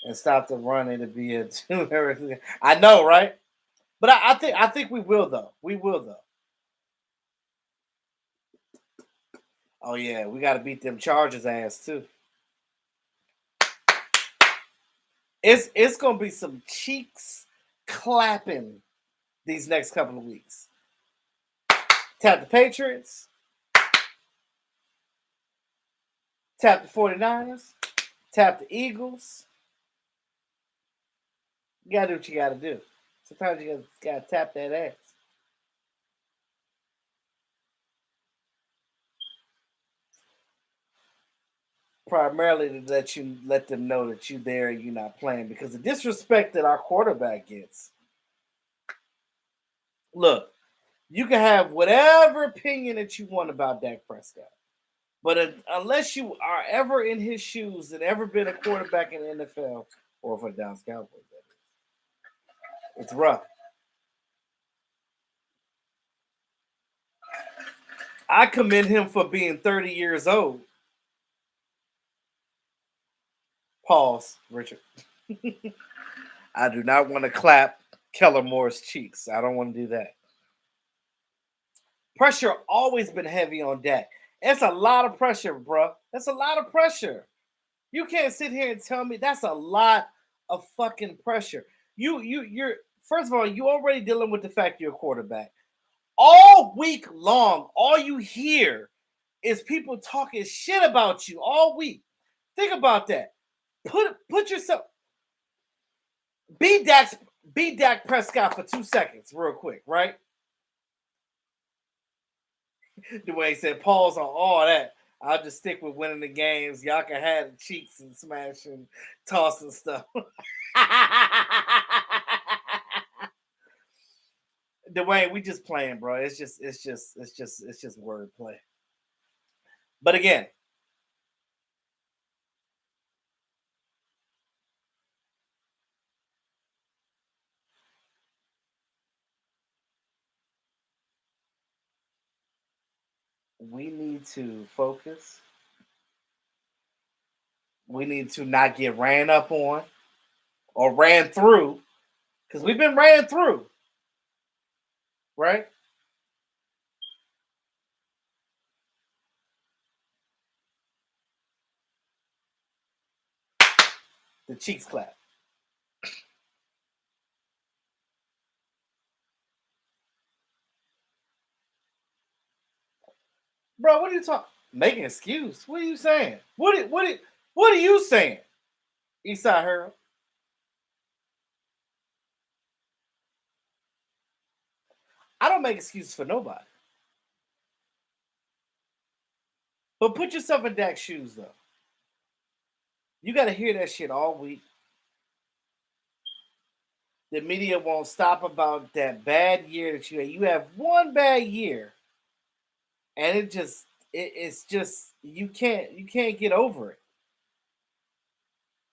and stop the run, it'll be a two. I know, right? But I think we will though. We will though. Oh yeah, we got to beat them Chargers ass too. It's gonna be some cheeks clapping these next couple of weeks. Tap the Patriots, Tap the 49ers. Tap the Eagles. You gotta do what you gotta do. Sometimes you gotta tap that ass. Primarily to let them know that you there and you're not playing because the disrespect that our quarterback gets. Look, you can have whatever opinion that you want about Dak Prescott, but unless you are ever in his shoes and ever been a quarterback in the NFL or for the Dallas Cowboys, it's rough. I commend him for being 30 years old. Pause, Richard. I do not want to clap Keller Moore's cheeks. I don't want to do that. Pressure always been heavy on Dak. That's a lot of pressure, bro. That's a lot of pressure. You can't sit here and tell me that's a lot of fucking pressure. You're first of all, you already dealing with the fact you're a quarterback. All week long, all you hear is people talking shit about you all week. Think about that. Put yourself be Dak be Dak Prescott for 2 seconds, real quick, right? Dwayne said, pause on all that. I'll just stick with winning the games. Y'all can have the cheeks and smash and toss and stuff. Dwayne, we just playing, bro. It's just wordplay. But again, we need to focus. We need to not get ran up on or ran through because we've been ran through, right? The cheeks clap. Bro, what are you talking? Making excuse? What are you saying? What are you saying? Eastside Harold. I don't make excuses for nobody. But put yourself in Dak's shoes though. You gotta hear that shit all week. The media won't stop about that bad year that you had. You have one bad year, and it's just you can't get over it.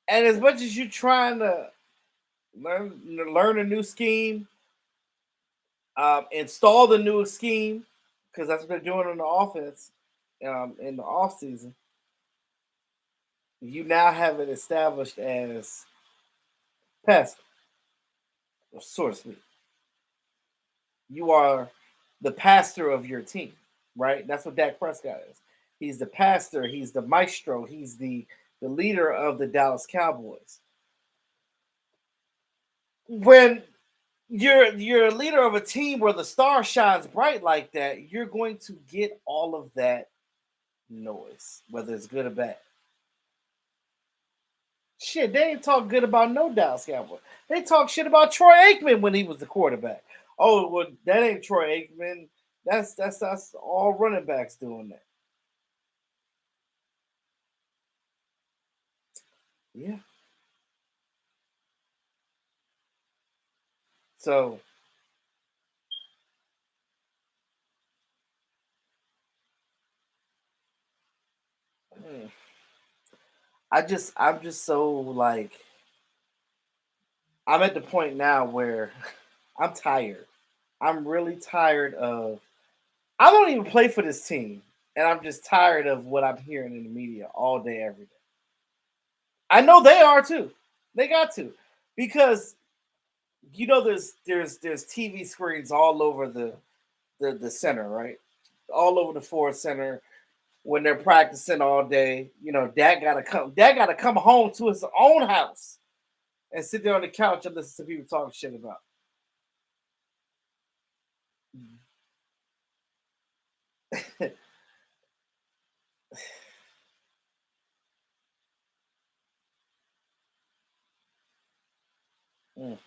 And as much as you trying to learn a new scheme, install the new scheme, because that's what they're doing on the offense in the off season. You now have it established as pastor, so to speak. You are the pastor of your team, right? That's what Dak Prescott is. He's the pastor. He's the maestro. He's the leader of the Dallas Cowboys. When you're a leader of a team where the star shines bright like that, you're going to get all of that noise, whether it's good or bad. Shit, they ain't talk good about no Dallas Cowboys. They talk shit about Troy Aikman when he was the quarterback. Oh, well, that ain't Troy Aikman. That's all running backs doing that. Yeah. So hmm, I'm just so like I'm at the point now where I'm tired. I'm really tired of I don't even play for this team, and I'm just tired of what I'm hearing in the media all day, every day. I know they are too. They got to, because there's TV screens all over the center, right? All over the Ford Center when they're practicing all day. Dad gotta come home to his own house and sit there on the couch and listen to people talk shit about. Mm.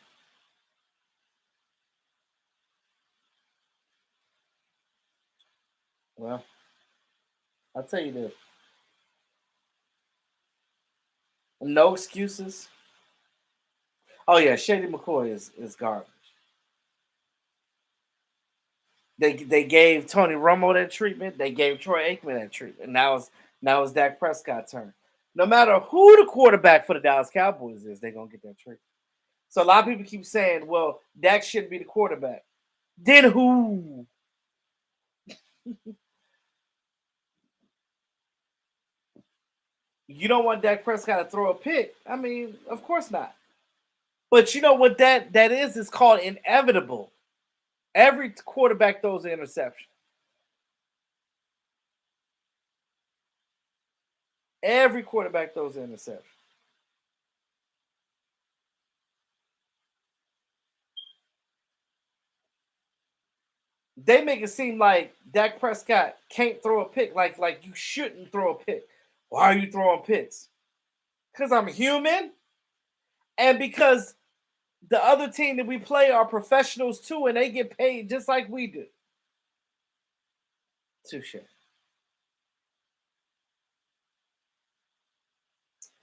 Well, I'll tell you this: no excuses. Oh yeah, Shady McCoy is garbage. They gave Tony Romo that treatment. They gave Troy Aikman that treatment. Now it's Dak Prescott's turn. No matter who the quarterback for the Dallas Cowboys is, they're gonna get that treatment. So a lot of people keep saying, "Well, Dak shouldn't be the quarterback." Then who? You don't want Dak Prescott to throw a pick. I mean, of course not. But you know what that is? It's called inevitable. Every quarterback throws an interception. Every quarterback throws an interception. They make it seem like Dak Prescott can't throw a pick. Like you shouldn't throw a pick. Why are you throwing picks? Because I'm human, and because the other team that we play are professionals too, and they get paid just like we do. Touche.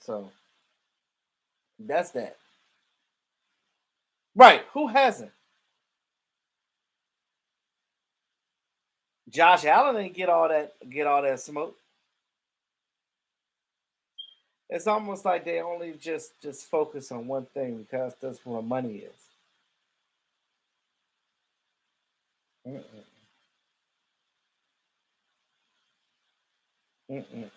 So that's that. Right? Who hasn't? Josh Allen didn't get all that smoke. It's almost like they only just focus on one thing because that's where money is. Mm-mm, mm-mm.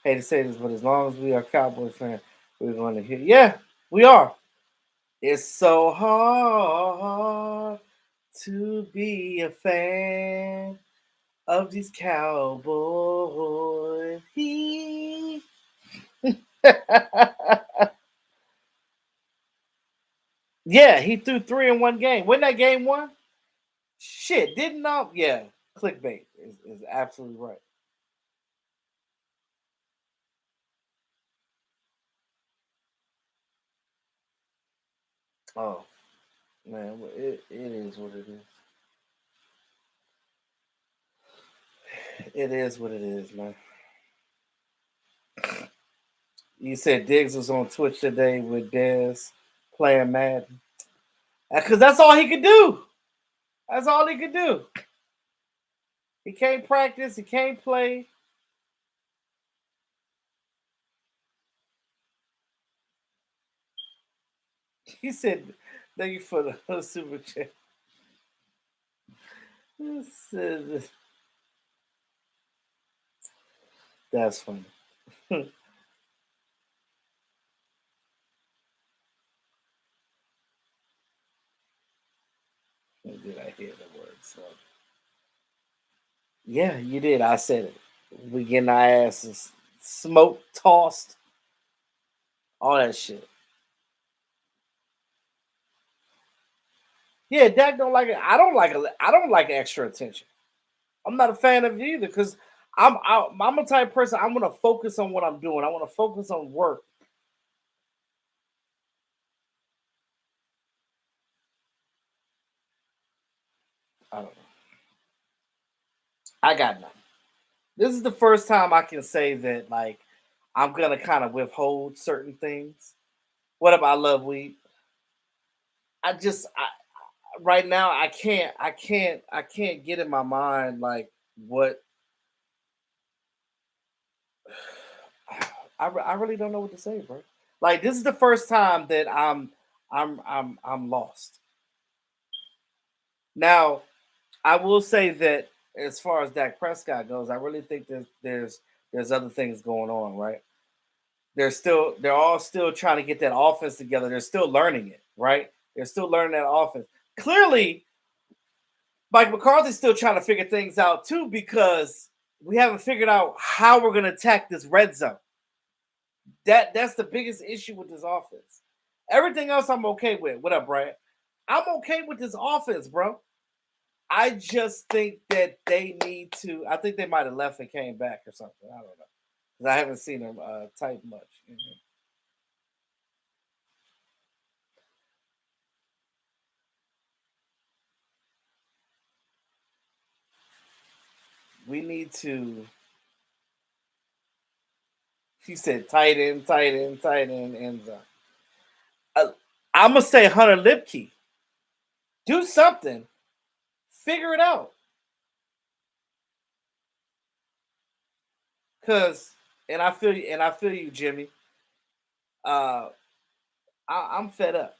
Hate to say this, but as long as we are Cowboy fans, we're going to hear. Yeah, we are. It's so hard to be a fan of these Cowboys. Yeah, he threw three in one game. Wasn't that game one? Shit, didn't know. Yeah, clickbait is absolutely right. Oh man, it is what it is. It is what it is, man. You said Diggs was on Twitch today with Dez playing Madden. Because that's all he could do. That's all he could do. He can't practice. He can't play. He said, "Thank you for the super chat." He said, that's funny. Did I hear the word? So yeah, you did. I said it. We getting our asses smoked, tossed, all that shit. Yeah, Dak don't like it. I don't like it. I don't like extra attention. I'm not a fan of it either because I'm a type of person. I want to focus on what I'm doing. I want to focus on work. I don't know. I got nothing. This is the first time I can say that like I'm gonna kind of withhold certain things. What up? I love weed. Right now I can't get in my mind like what I really don't know what to say, bro. Like this is the first time that I'm lost. Now I will say that as far as Dak Prescott goes, I really think there's other things going on, right? They're all still trying to get that offense together. They're still learning it, right? They're still learning that offense. Clearly, Mike McCarthy's still trying to figure things out too because we haven't figured out how we're gonna attack this red zone. That's the biggest issue with this offense. Everything else I'm okay with. What up, Brad? I'm okay with this offense, bro. I just think that they need to. I think they might have left and came back or something. I don't know because I haven't seen them type much. we need to. He said tight end, tight end, tight end, end zone. I'm gonna say Hunter Lipke. Do something. Figure it out. Cause and I feel you, Jimmy. Uh, I'm fed up.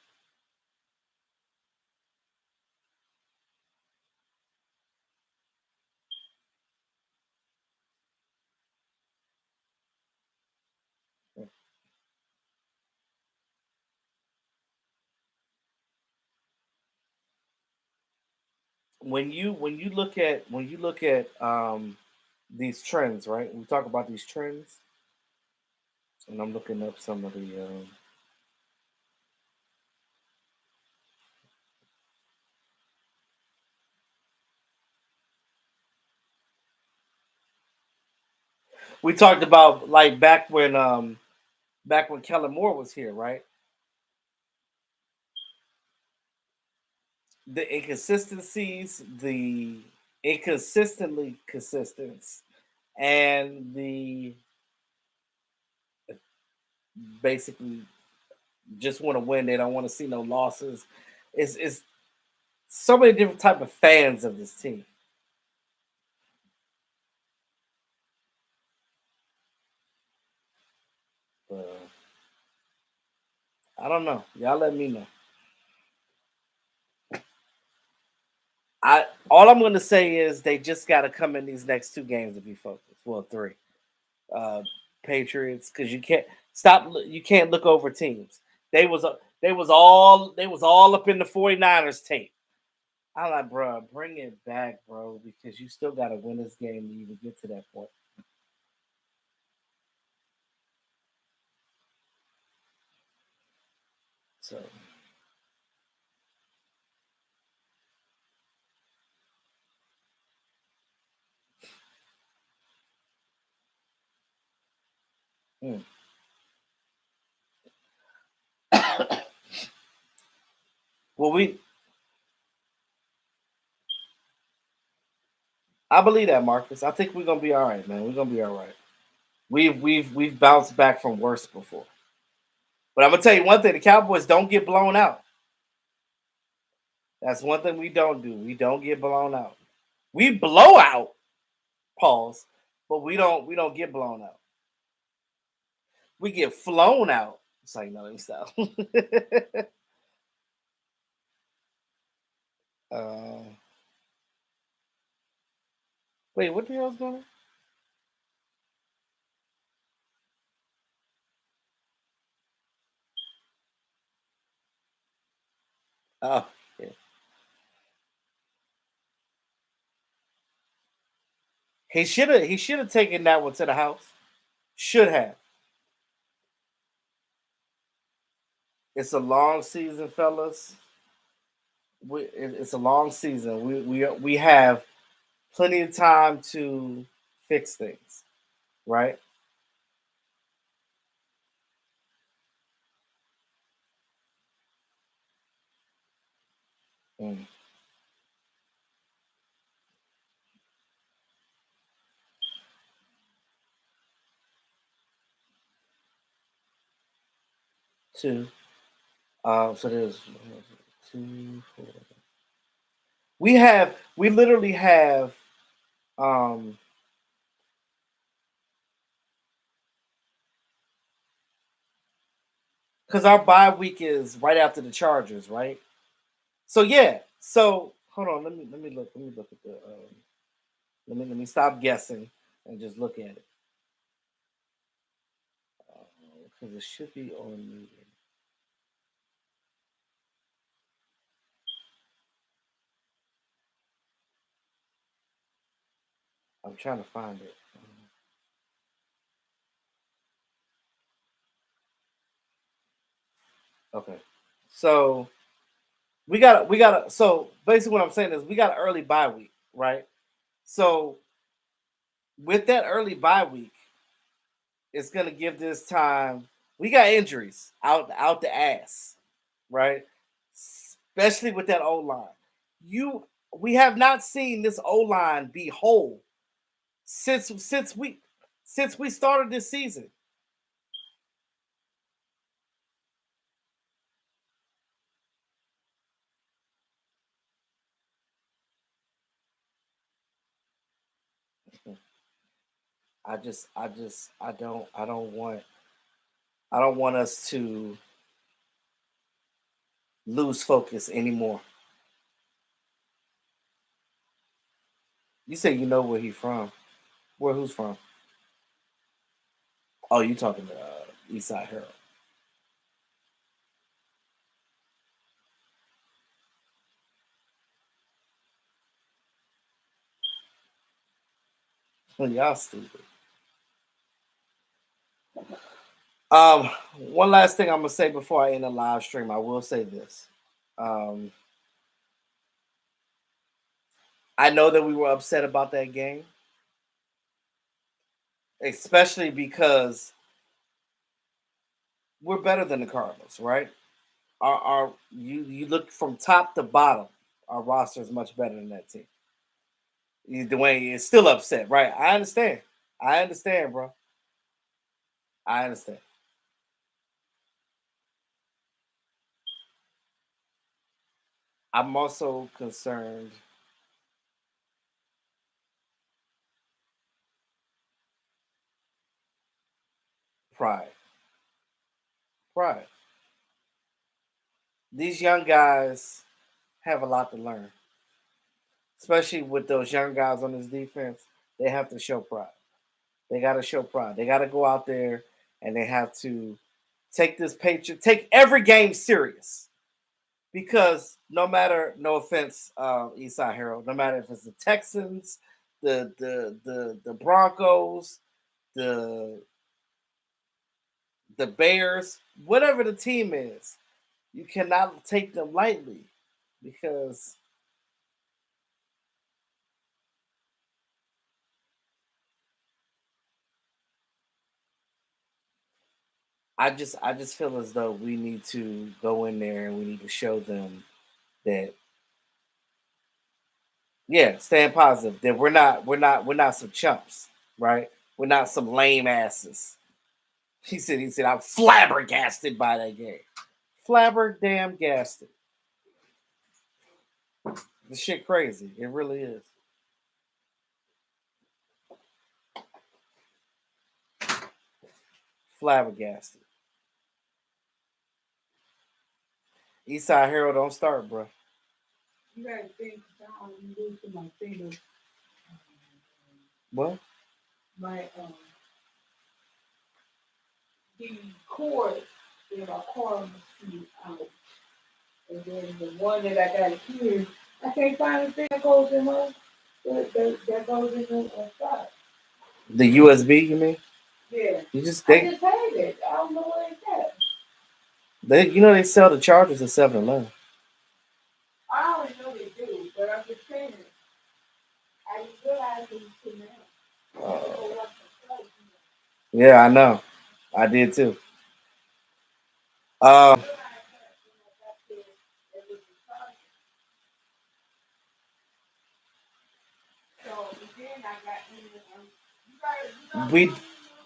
When you look at these trends, right? We talk about these trends, and I'm looking up some of the. We talked about like back when Kellen Moore was here, right? The inconsistencies, the inconsistently consistent, and the basically just want to win. They don't want to see no losses. It's so many different type of fans of this team. Uh, I don't know. Y'all let me know. I All I'm going to say is they just got to come in these next two games to be focused. Well, three. Uh, Patriots, because you can't stop. You can't look over teams. They was all up in the 49ers tape. I'm like, bro, bring it back, bro, because you still got to win this game to even get to that point. So, mm. well, I believe that, Marcus. I think we're gonna be all right, man. We're gonna be all right. We've bounced back from worse before. But I'm gonna tell you one thing: the Cowboys don't get blown out. That's one thing we don't do. We don't get blown out. We blow out, pause, but we don't get blown out. We get flown out. It's like no, let me stop. uh, Wait, what the hell's going on? Oh, yeah. He should have taken that one to the house. Should have. It's a long season, fellas. It's a long season. We have plenty of time to fix things, right? Mm. Two. So there's two, four. We literally have um because our bye week is right after the Chargers, right? So yeah. So hold on, let me look at the let me stop guessing and just look at it. Because it should be on me. I'm trying to find it. Okay. So we got so basically what I'm saying is we got an early bye week, right? So with that early bye week, it's gonna give this time. We got injuries out the ass, right? Especially with that O line. You We have not seen this O line be whole since we started this season. I don't want us to lose focus anymore. You say you know where he from? Where who's from? Oh, you talking to Eastside Harold? Well, y'all stupid. Um, One last thing I'm gonna say before I end the live stream. I will say this. Um, I know that we were upset about that game, especially because we're better than the Cardinals, right? Our you look from top to bottom, our roster is much better than that team. Dwayne is still upset, right? I understand. I understand, bro. I understand. I'm also concerned. Pride, pride. These young guys have a lot to learn, especially with those young guys on this defense. They have to show pride. They got to show pride. They got to go out there and they have to take every game serious. Because no matter, no offense, Eastside Harold, no matter if it's the Texans, the Broncos, the the Bears, whatever the team is, you cannot take them lightly because I just feel as though we need to go in there and we need to show them that, yeah, staying positive, that we're not some chumps, right? We're not some lame asses. He said I'm flabbergasted by that game. Flabbergasted. The shit crazy. It really is. Flabbergasted. Eastside Hero don't start, bro. You gotta think down and lose to my finger. What? My the cord in my car must be out. And then the one that I got here, I can't find the thing that goes in my that goes in the spot. The USB, you mean? Yeah. You just I they just had it. I don't know where it's at. they sell the chargers at 7-Eleven. I always know they do, but I'm just saying I didn't realize it was too now. I had to Uh, go watch the show. yeah, I know. I did too. I didn't Um, realize that when I got there, it was the charger. So and then I got in the you got we one in your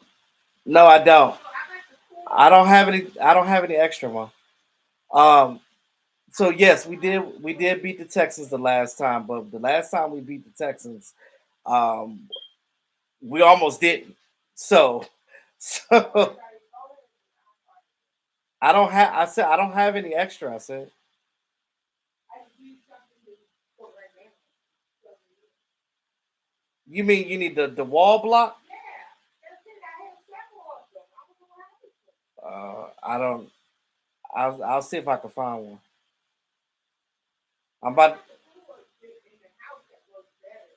no, I don't. so I got the cord. I don't have any extra one. Um, so yes, we did beat the Texans the last time, but the last time we beat the Texans, um, we almost didn't. So, so I said I don't have any extra. I said, I need something to put right now. you mean you need the wall block? Yeah, that's it. I have several of them. I don't know what happened to them. I don't. I'll see if I can find one. I'm about The cord in the house that works better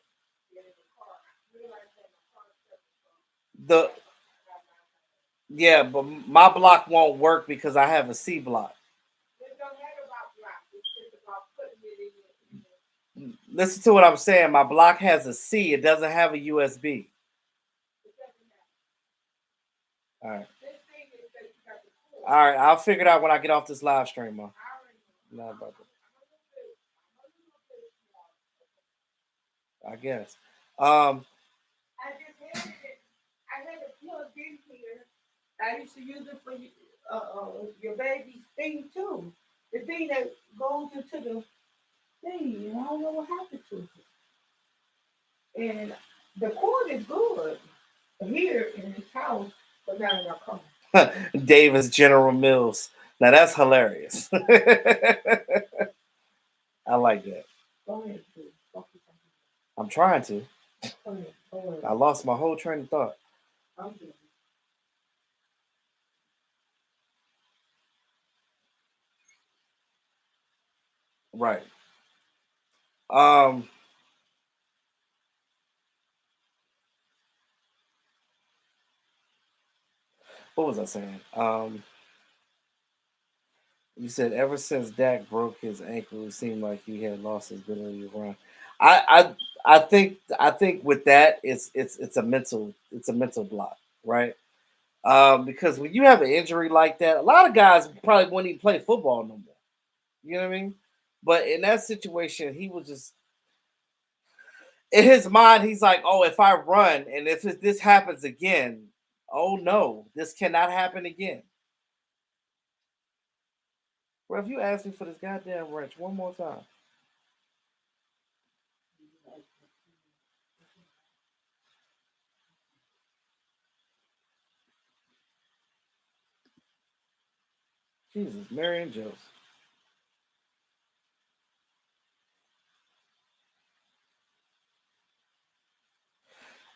than in the car. I realized that my car doesn't the got my yeah, but my block won't work because I have a C block. it don't matter about block. It's just about putting it Listen to what I'm saying. My block has a C. It doesn't have a USB. it doesn't matter. All right. This thing is that you got the cord. All right. I'll figure it out when I get off this live stream, man. I already know. Not about I'm a little bit I'm a little bit small. that. I guess. Um. I I used to use it for your baby's thing too. The thing that goes into the thing, and I don't know what happened to it. And the cord is good here in this house, but not in our car. Davis General Mills. Now that's hilarious. I like that. Go ahead, please. Focus on I'm trying to. it. Go ahead. Go ahead. I lost my whole train of thought. I'm good. Right. Um, what was I saying? You said ever since Dak broke his ankle, it seemed like he had lost his ability to run. I think with that, it's a mental block, right? Because when you have an injury like that, a lot of guys probably wouldn't even play football no more. You know what I mean? But in that situation, he was just in his mind. He's like, "Oh, if I run and if this happens again, oh no, this cannot happen again." Bro, if you ask me for this goddamn wrench one more time, Jesus, Mary and Joseph.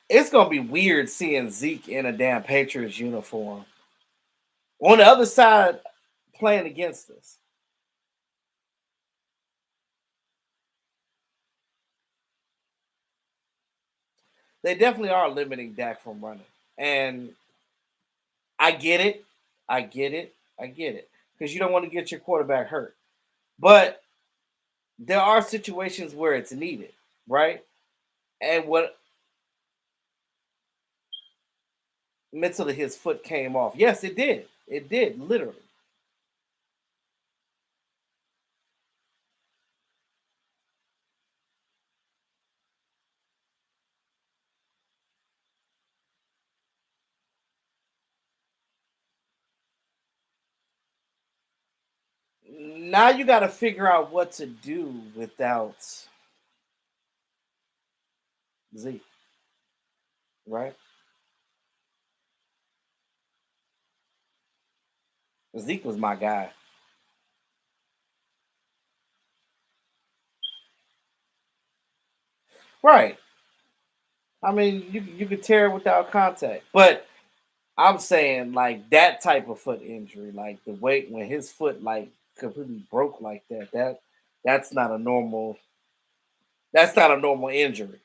It's gonna be weird seeing Zeke in a damn Patriots uniform on the other side playing against us. They definitely are limiting Dak from running, and I get it, I get it, I get it, because you don't want to get your quarterback hurt, but there are situations where it's needed, right? And what mentally his foot came off. Yes, it did. It did literally. Now you got to figure out what to do without Zeke, right? Zeke was my guy. Right. I mean, you could tear it without contact, but I'm saying like that type of foot injury, like the weight when his foot like completely broke like that. That's not a normal. That's not a normal injury.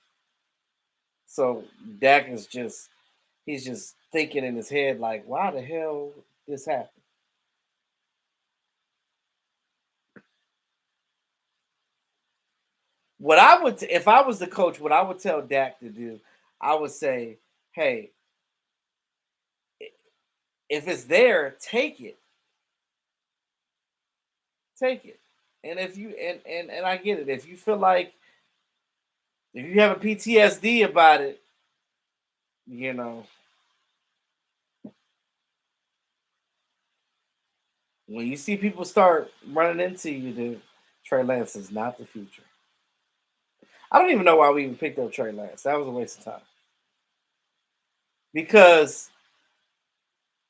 So Dak is just he's just thinking in his head like, why the hell this happened? What I would, if I was the coach, what I would tell Dak to do, I would say, hey, if it's there, take it. And if you and I get it, if you feel like if you have a PTSD about it, you know, when you see people start running into you, dude, Trey Lance is not the future. I don't even know why we even picked up Trey Lance. That was a waste of time because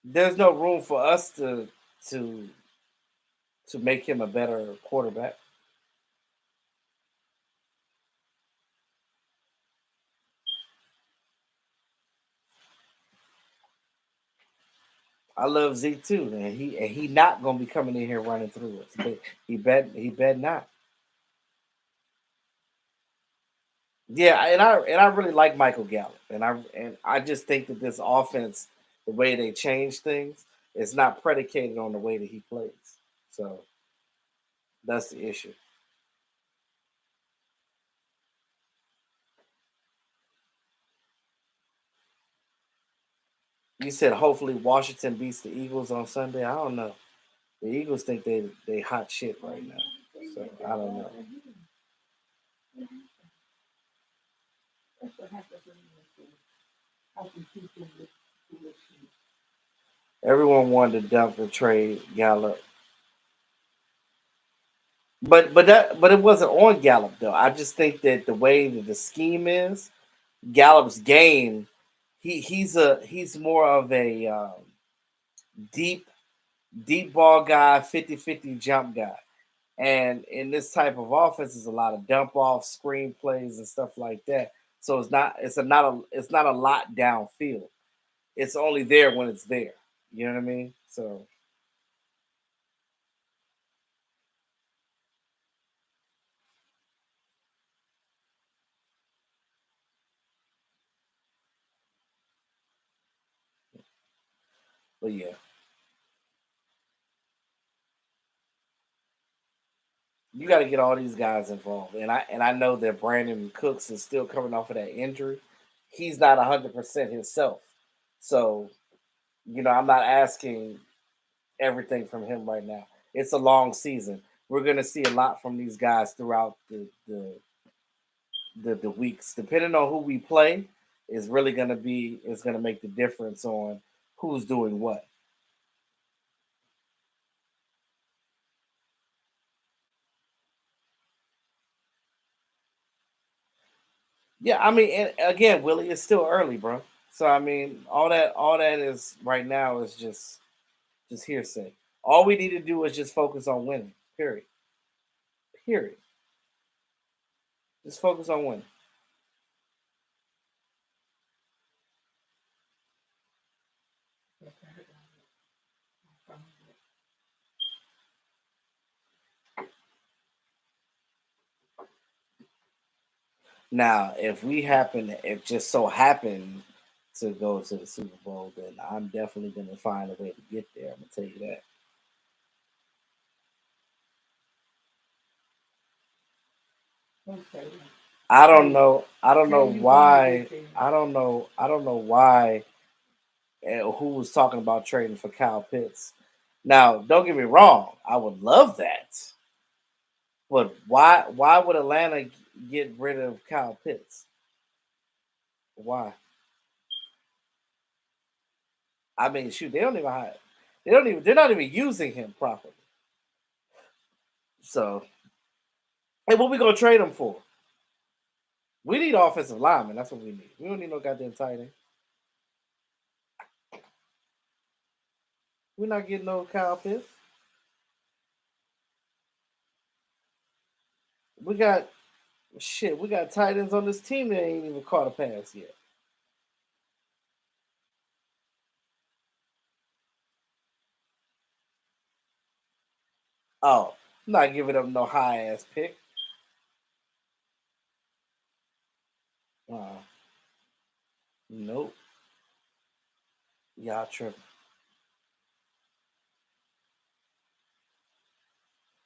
there's no room for us to to make him a better quarterback. I love Zeke too, and he not gonna be coming in here running through us. But he bet not. Yeah, and I really like Michael Gallup, and I just think that this offense, the way they change things, is not predicated on the way that he plays. So that's the issue. You said hopefully Washington beats the Eagles on Sunday. I don't know. The Eagles think they hot shit right now, so I don't know. That's what happens when you have to keep them with. Everyone wanted to dump the trade Gallup, but it wasn't on Gallup though. I just think that the way that the scheme is, Gallup's game, he's more of a deep deep ball guy, 50-50 jump guy. And in this type of offense, there's a lot of dump off, screen plays, and stuff like that. So it's not a lot downfield. It's only there when it's there. You know what I mean? So, but yeah, you got to get all these guys involved. And I know that Brandon Cooks is still coming off of that injury. He's not 100% himself. So I'm not asking everything from him right now. It's a long season. We're gonna see a lot from these guys throughout the weeks. Depending on who we play, is gonna make the difference on who's doing what. Yeah, I mean, and again, Willie, it's still early, bro. So I mean, all that is right now is just hearsay. All we need to do is just focus on winning. Period. Period. Just focus on winning. Now, if just so happen to go to the Super Bowl, then I'm definitely going to find a way to get there. I'm gonna tell you that. Okay. I don't Hey, know. I don't know can you find why. it there? I don't know. I don't know why. Who was talking about trading for Kyle Pitts? Now, don't get me wrong. I would love that, but why? Why would Atlanta get rid of Kyle Pitts? Why? I mean, shoot, they don't even. They don't even. They're not even using him properly. So, hey, what we gonna trade him for? We need offensive linemen. That's what we need. We don't need no goddamn tight end. We're not getting no Kyle Pitts. We got shit. We got tight ends on this team that ain't even caught a pass yet. Oh, I'm not giving up no high ass pick. Uh, nope. Y'all tripping.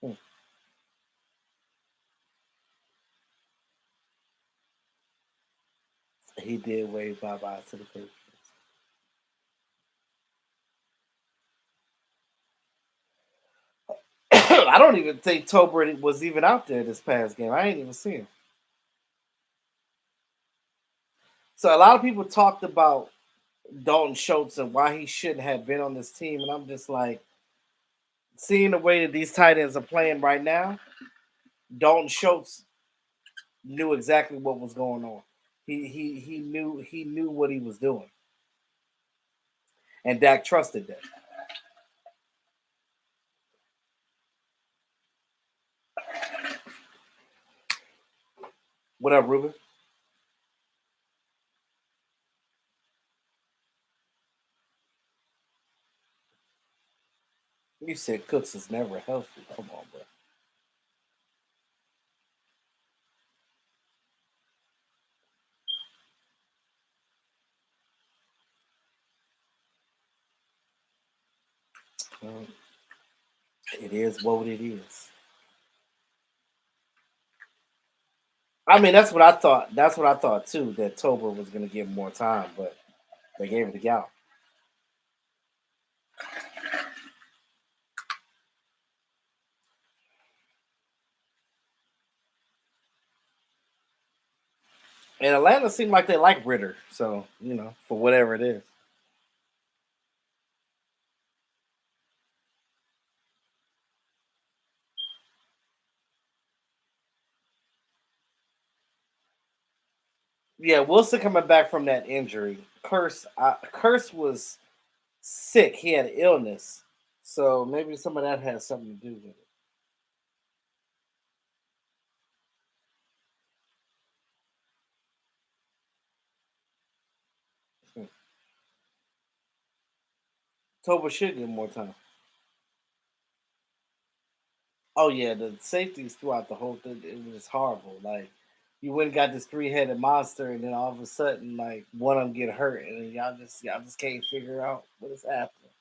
Hmm. He did wave bye bye to the Patriots. I don't even think Tober was even out there this past game. I ain't even seen him. So a lot of people talked about Dalton Schultz and why he shouldn't have been on this team, and I'm just like, seeing the way that these tight ends are playing right now, Dalton Schultz knew exactly what was going on. He knew what he was doing, and Dak trusted that. What up, Ruben? You said Cooks is never healthy. Come on, bro. Um, it is what it is. I mean, that's what I thought. That's what I thought too. That Tober was going to get more time, but they gave it to Gal. And Atlanta seemed like they like Ritter, so for whatever it is. Yeah, Wilson coming back from that injury. Curse was sick. He had illness, so maybe some of that has something to do with it. Hmm. Toba should get more time. Oh yeah, the safeties throughout the whole thing, it was horrible. Like you went and got this three-headed monster, and then all of a sudden, like one of them get hurt, and then y'all just can't figure out what is happening.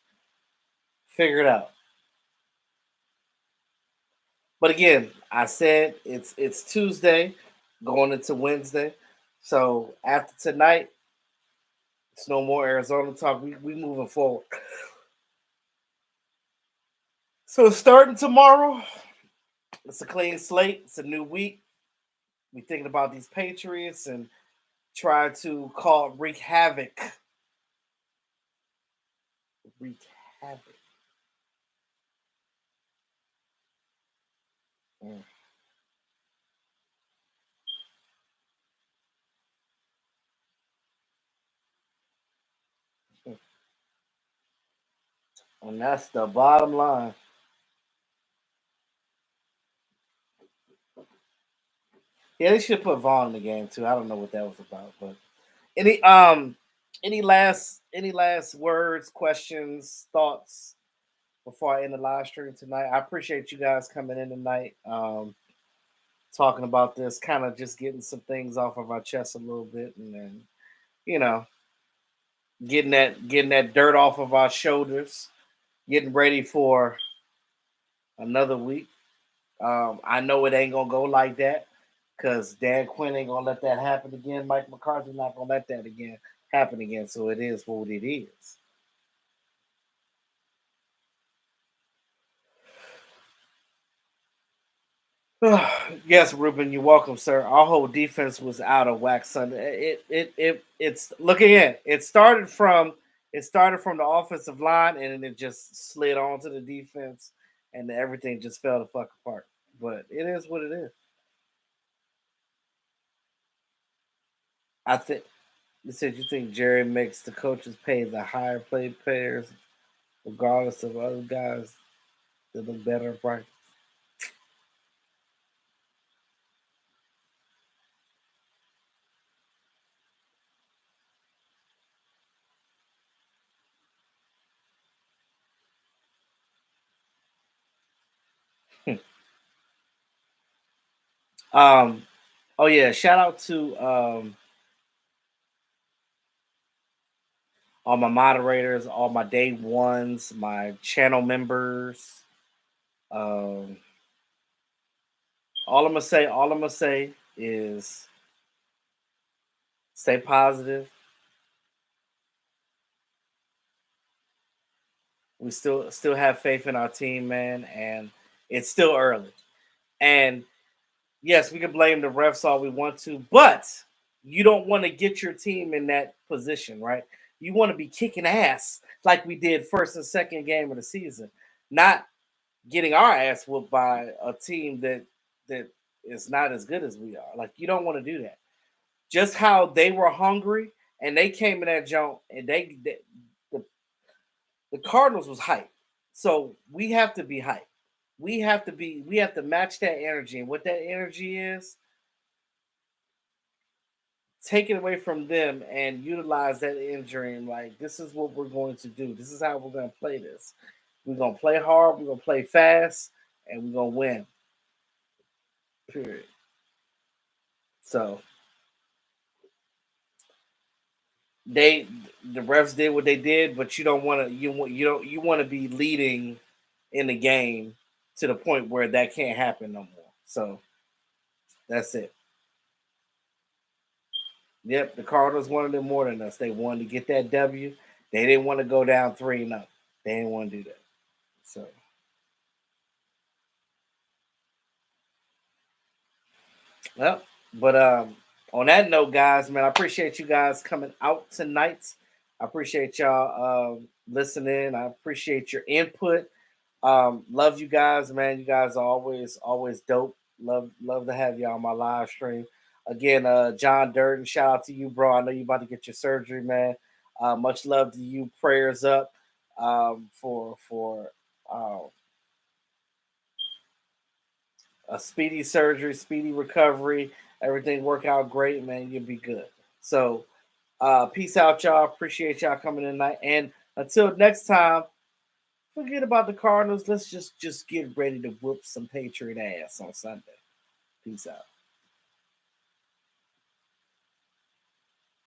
Figure it out. But again, I said it's Tuesday, going into Wednesday. So after tonight, it's no more Arizona talk. We moving forward. So starting tomorrow, it's a clean slate. It's a new week. We thinking about these Patriots and try to wreak havoc. Wreak havoc. Mm. And that's the bottom line. Yeah, they should put Vaughn in the game too. I don't know what that was about, but any any last words, questions, thoughts before I end the live stream tonight? I appreciate you guys coming in tonight, talking about this, kind of just getting some things off of our chest a little bit, and then you know getting that dirt off of our shoulders, getting ready for another week. I know it ain't gonna go like that because Dan Quinn ain't gonna let that happen again. Mike McCarthy's not gonna let that again happen again. So it is what it is. Yes, Ruben, you're welcome, sir. Our whole defense was out of whack Sunday. It's looking at it started from the offensive line and then it just slid on to the defense and everything just fell the fuck apart. But it is what it is. I think you said you think Jerry makes the coaches pay the higher paid players regardless of other guys that look better in practice. um, oh yeah, shout out to all my moderators, all my day ones, my channel members. Um, all I'm gonna say is stay positive. We still have faith in our team, man, and it's still early. And yes, we can blame the refs all we want to, but you don't want to get your team in that position, right? You want to be kicking ass like we did first and second game of the season, not getting our ass whooped by a team that is not as good as we are. Like you don't want to do that. Just how they were hungry and they came in that jump and the, the Cardinals was hype. So we have to be hype. We have to match that energy. And what that energy is, take it away from them and utilize that injury and like this is what we're going to do. This is how we're gonna play this. We're gonna play hard, we're gonna play fast, and we're gonna win. Period. So they the refs did what they did, but you don't want to you want to be leading in the game to the point where that can't happen no more. So that's it. Yep, the Cardinals wanted it more than us. They wanted to get that W. They didn't want to go down 3-0. They didn't want to do that. So well, but on that note, guys, man, I appreciate you guys coming out tonight. I appreciate y'all listening. I appreciate your input. Love you guys, man. You guys are always dope. Love to have y'all on my live stream. Again, John Durden, shout out to you, bro. I know you about to get your surgery, man. Much love to you. Prayers up for um, a speedy surgery, speedy recovery. Everything work out great, man. You'll be good. So, peace out, y'all. Appreciate y'all coming tonight. And until next time, forget about the Cardinals. Let's just get ready to whoop some Patriot ass on Sunday. Peace out.